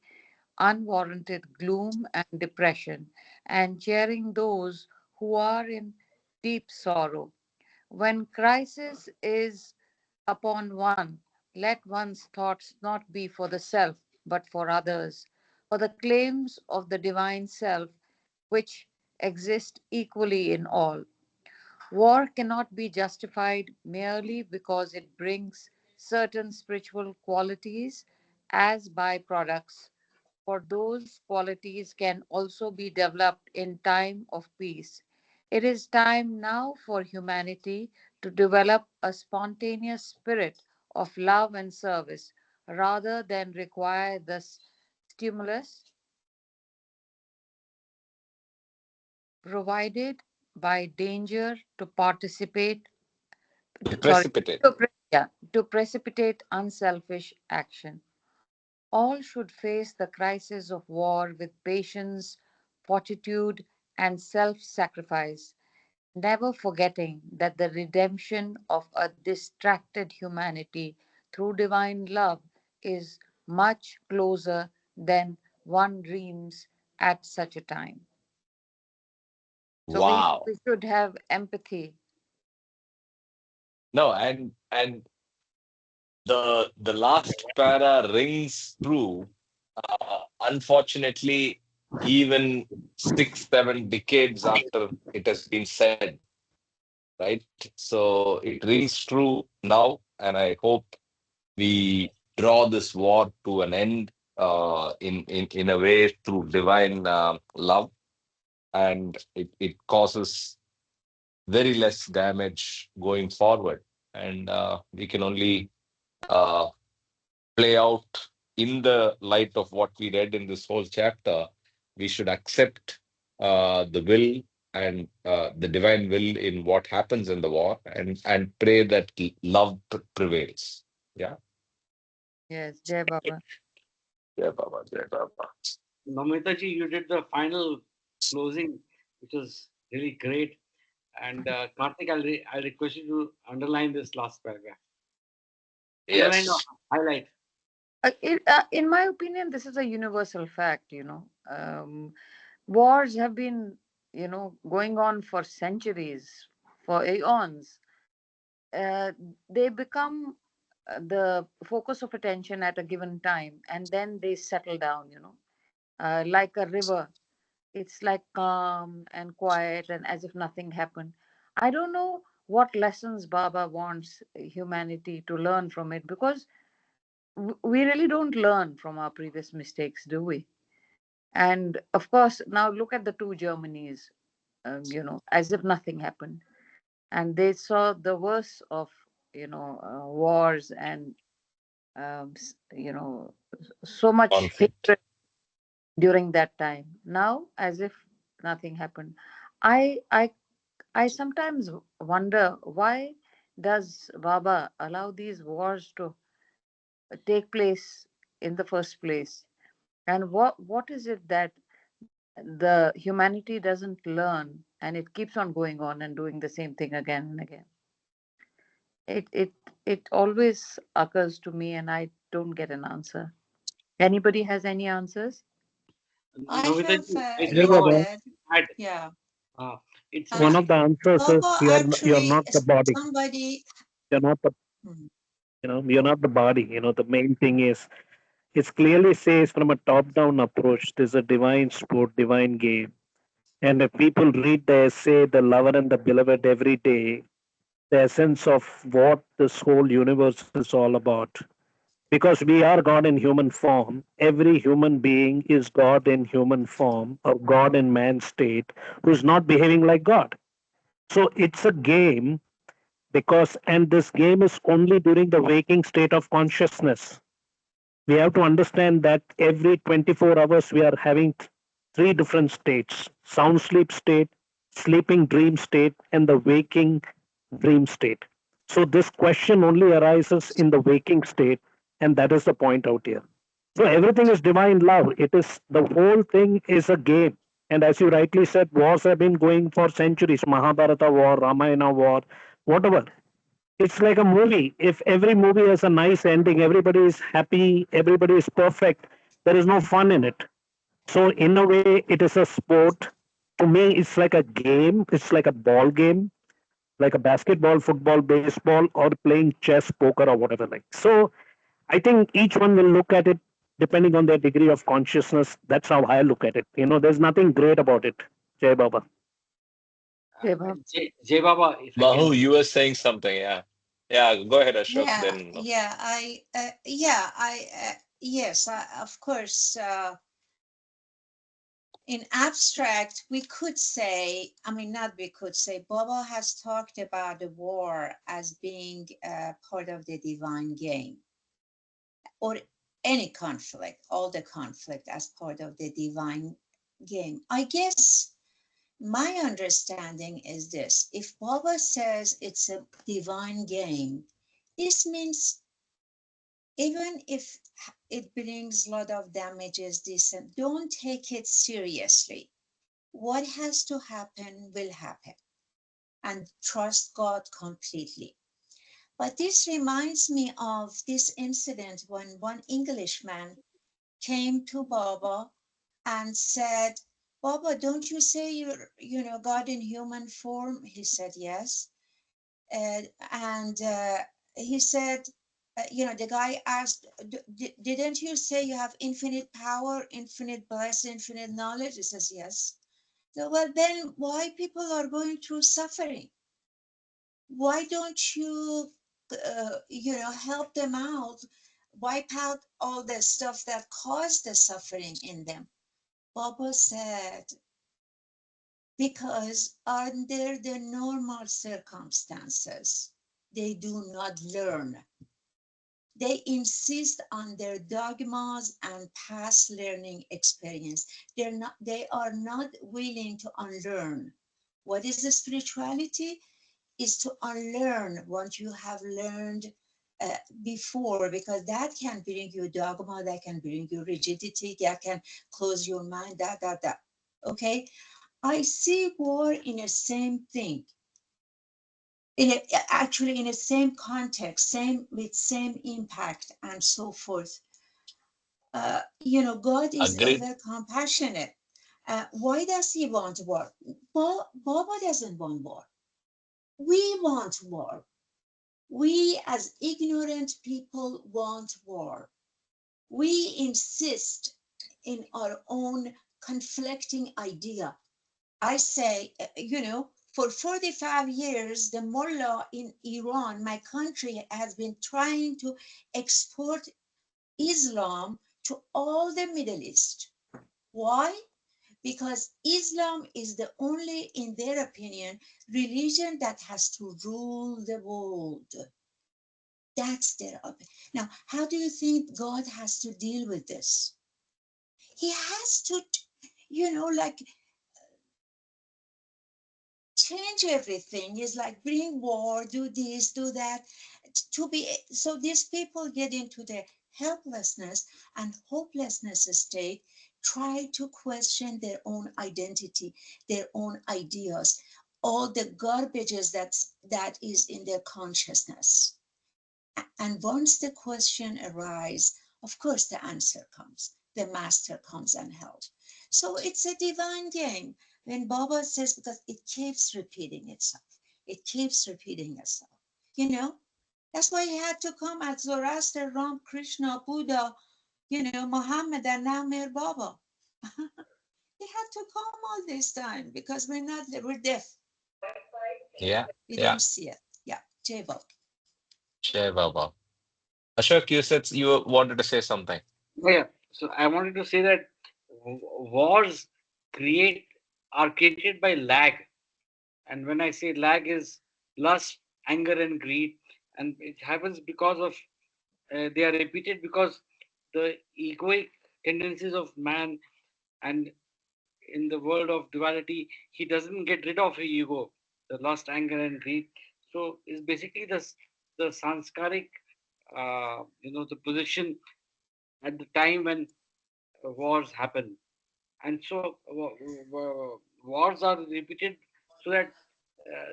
unwarranted gloom and depression and cheering those who are in deep sorrow. When crisis is upon one, let one's thoughts not be for the self, but for others, for the claims of the divine self which exist equally in all. War cannot be justified merely because it brings certain spiritual qualities as byproducts, for those qualities can also be developed in time of peace. It is time now for humanity to develop a spontaneous spirit of love and service rather than require the stimulus provided by danger to participate, sorry, Precipitate. yeah, to precipitate unselfish action. All should face the crisis of war with patience, fortitude, and self sacrifice, never forgetting that the redemption of a distracted humanity through divine love is much closer than one dreams at such a time. So Wow. we should have empathy. No, and the last para rings true. Unfortunately, even 6, 7 decades after it has been said, right? So it rings true now, and I hope we draw this war to an end in a way through divine love, and it causes very less damage going forward. And we can only uh, play out in the light of what we read in this whole chapter. We should accept the will and the divine will in what happens in the war, and pray that love prevails. Yeah. Yes, Jai Baba. Yeah, Baba. Yeah, Baba. Namita ji, you did the final closing, which was really great. And Karthik, I'll request you to underline this last paragraph. Underline or Yes. highlight. In my opinion, this is a universal fact, you know. Wars have been, going on for centuries, for aeons. Uh, they become the focus of attention at a given time, and then they settle down, like a river. It's like calm and quiet and as if nothing happened. I don't know what lessons Baba wants humanity to learn from it, because we really don't learn from our previous mistakes, do we? And of course, now look at the two Germanys, as if nothing happened. And they saw the worst of, wars and, so much Conflict. hatred during that time. Now, as if nothing happened. I, I, I sometimes wonder, why does Baba allow these wars to take place in the first place? And what is it that the humanity doesn't learn, and it keeps on going on and doing the same thing again and again? It always occurs to me, and I don't get an answer. Anybody has any answers? I Namita have, ji, I Jai just yeah, want Baba, that, to add. yeah. Uh, it's Uh, one it's of the answers is Baba you're actually, not the body. somebody, You're not the hmm, you're not the body. The main thing is it clearly says from a top-down approach, there's a divine sport, divine game. And if people read the essay, The Lover and the Beloved every day, the essence of what this whole universe is all about. Because we are God in human form, every human being is God in human form or God in man's state who's not behaving like God. So it's a game because, and this game is only during the waking state of consciousness. We have to understand that every 24 hours we are having three different states: sound sleep state, sleeping dream state, and the waking dream state. So this question only arises in the waking state, and that is the point out here. So everything is divine love. It is, the whole thing is a game. And as you rightly said, wars have been going for centuries. Mahabharata war, Ramayana war, whatever. It's like a movie. If every movie has a nice ending, everybody is happy, everybody is perfect, there is no fun in it. So in a way, it is a sport. To me, it's like a game. It's like a ball game, like a basketball, football, baseball, or playing chess, poker, or whatever. Like so, I think each one will look at it depending on their degree of consciousness. That's how I look at it. There's nothing great about it. Jai Baba. Jai Baba, if I Mahu, can. you were saying something. Yeah. Yeah. Go ahead, Ashok. yeah, Then yeah, yes, of course, in abstract, we could say, I mean, not we could say, Baba has talked about the war as being part of the divine game, or any conflict, all the conflict as part of the divine game. I guess My understanding is this: if Baba says it's a divine game, this means even if it brings a lot of damages, this, don't take it seriously. What has to happen will happen, and trust God completely. But this reminds me of this incident when one Englishman came to Baba and said, Baba, don't you say you're, God in human form? He said, yes. And he said, the guy asked, didn't you say you have infinite power, infinite bliss, infinite knowledge? He says, yes. So, well, then why people are going through suffering? Why don't you, help them out, wipe out all the stuff that caused the suffering in them? Baba said, because under the normal circumstances, they do not learn. They insist on their dogmas and past learning experience. They are not willing to unlearn. What is the spirituality? Is to unlearn what you have learned before, because that can bring you dogma, that can bring you rigidity, that can close your mind, that. Okay? I see war in the same thing, actually in the same context, same with same impact and so forth. God is Agreed. ever compassionate. Why does he want war? Baba doesn't want war. We want war. We as ignorant people want war. We insist in our own conflicting idea. I say, for 45 years, the mullah in Iran, my country, has been trying to export Islam to all the Middle East. Why? Because Islam is the only, in their opinion, religion that has to rule the world. That's their opinion. Now, how do you think God has to deal with this? He has to, like change everything. Is like bring war, do this, do that, to be so these people get into the helplessness and hopelessness state, try to question their own identity, their own ideas, all the garbages that is in their consciousness. And once the question arises, of course the answer comes. The master comes and helps. So it's a divine game. When Baba says, because it keeps repeating itself, it keeps repeating itself. That's why he had to come as Zoroaster, Ram, Krishna, Buddha, Muhammad, and now Mir Baba. He had to come all this time because we're deaf. Yeah, We yeah. don't see it. Yeah, Jeva. Jai Baba. Ashok, you said you wanted to say something. Yeah. So I wanted to say that wars create are created by lag, and when I say lag is lust, anger, and greed, and it happens because of they are repeated because the egoic tendencies of man, and in the world of duality, he doesn't get rid of his ego, the lust, anger, and greed. So it's basically the sanskaric, the position at the time when wars happen. And so wars are repeated so that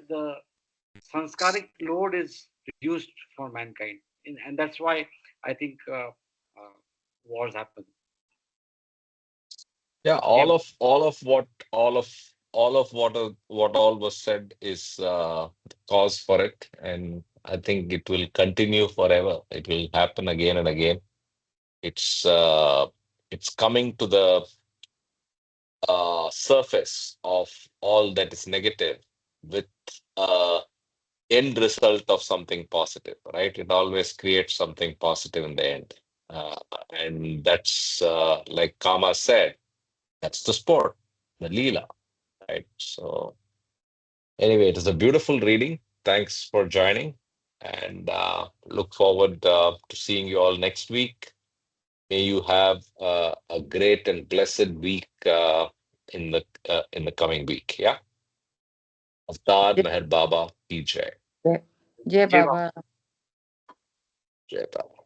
the sanskaric load is reduced for mankind. And that's why I think wars happen. Yeah, Yeah. all of what all was said is the cause for it, and I think it will continue forever. It will happen again and again. It's uh, it's coming to the surface of all that is negative with uh end result of something positive, right? It always creates something positive in the end, uh, and that's like Kama said. That's the sport, the Leela, right? So, anyway, it is a beautiful reading. Thanks for joining, and look forward to seeing you all next week. May you have a great and blessed week in the coming week. Yeah. Avtar Jai, Meher Baba ki jai. Jai Jai Baba. Jai Baba.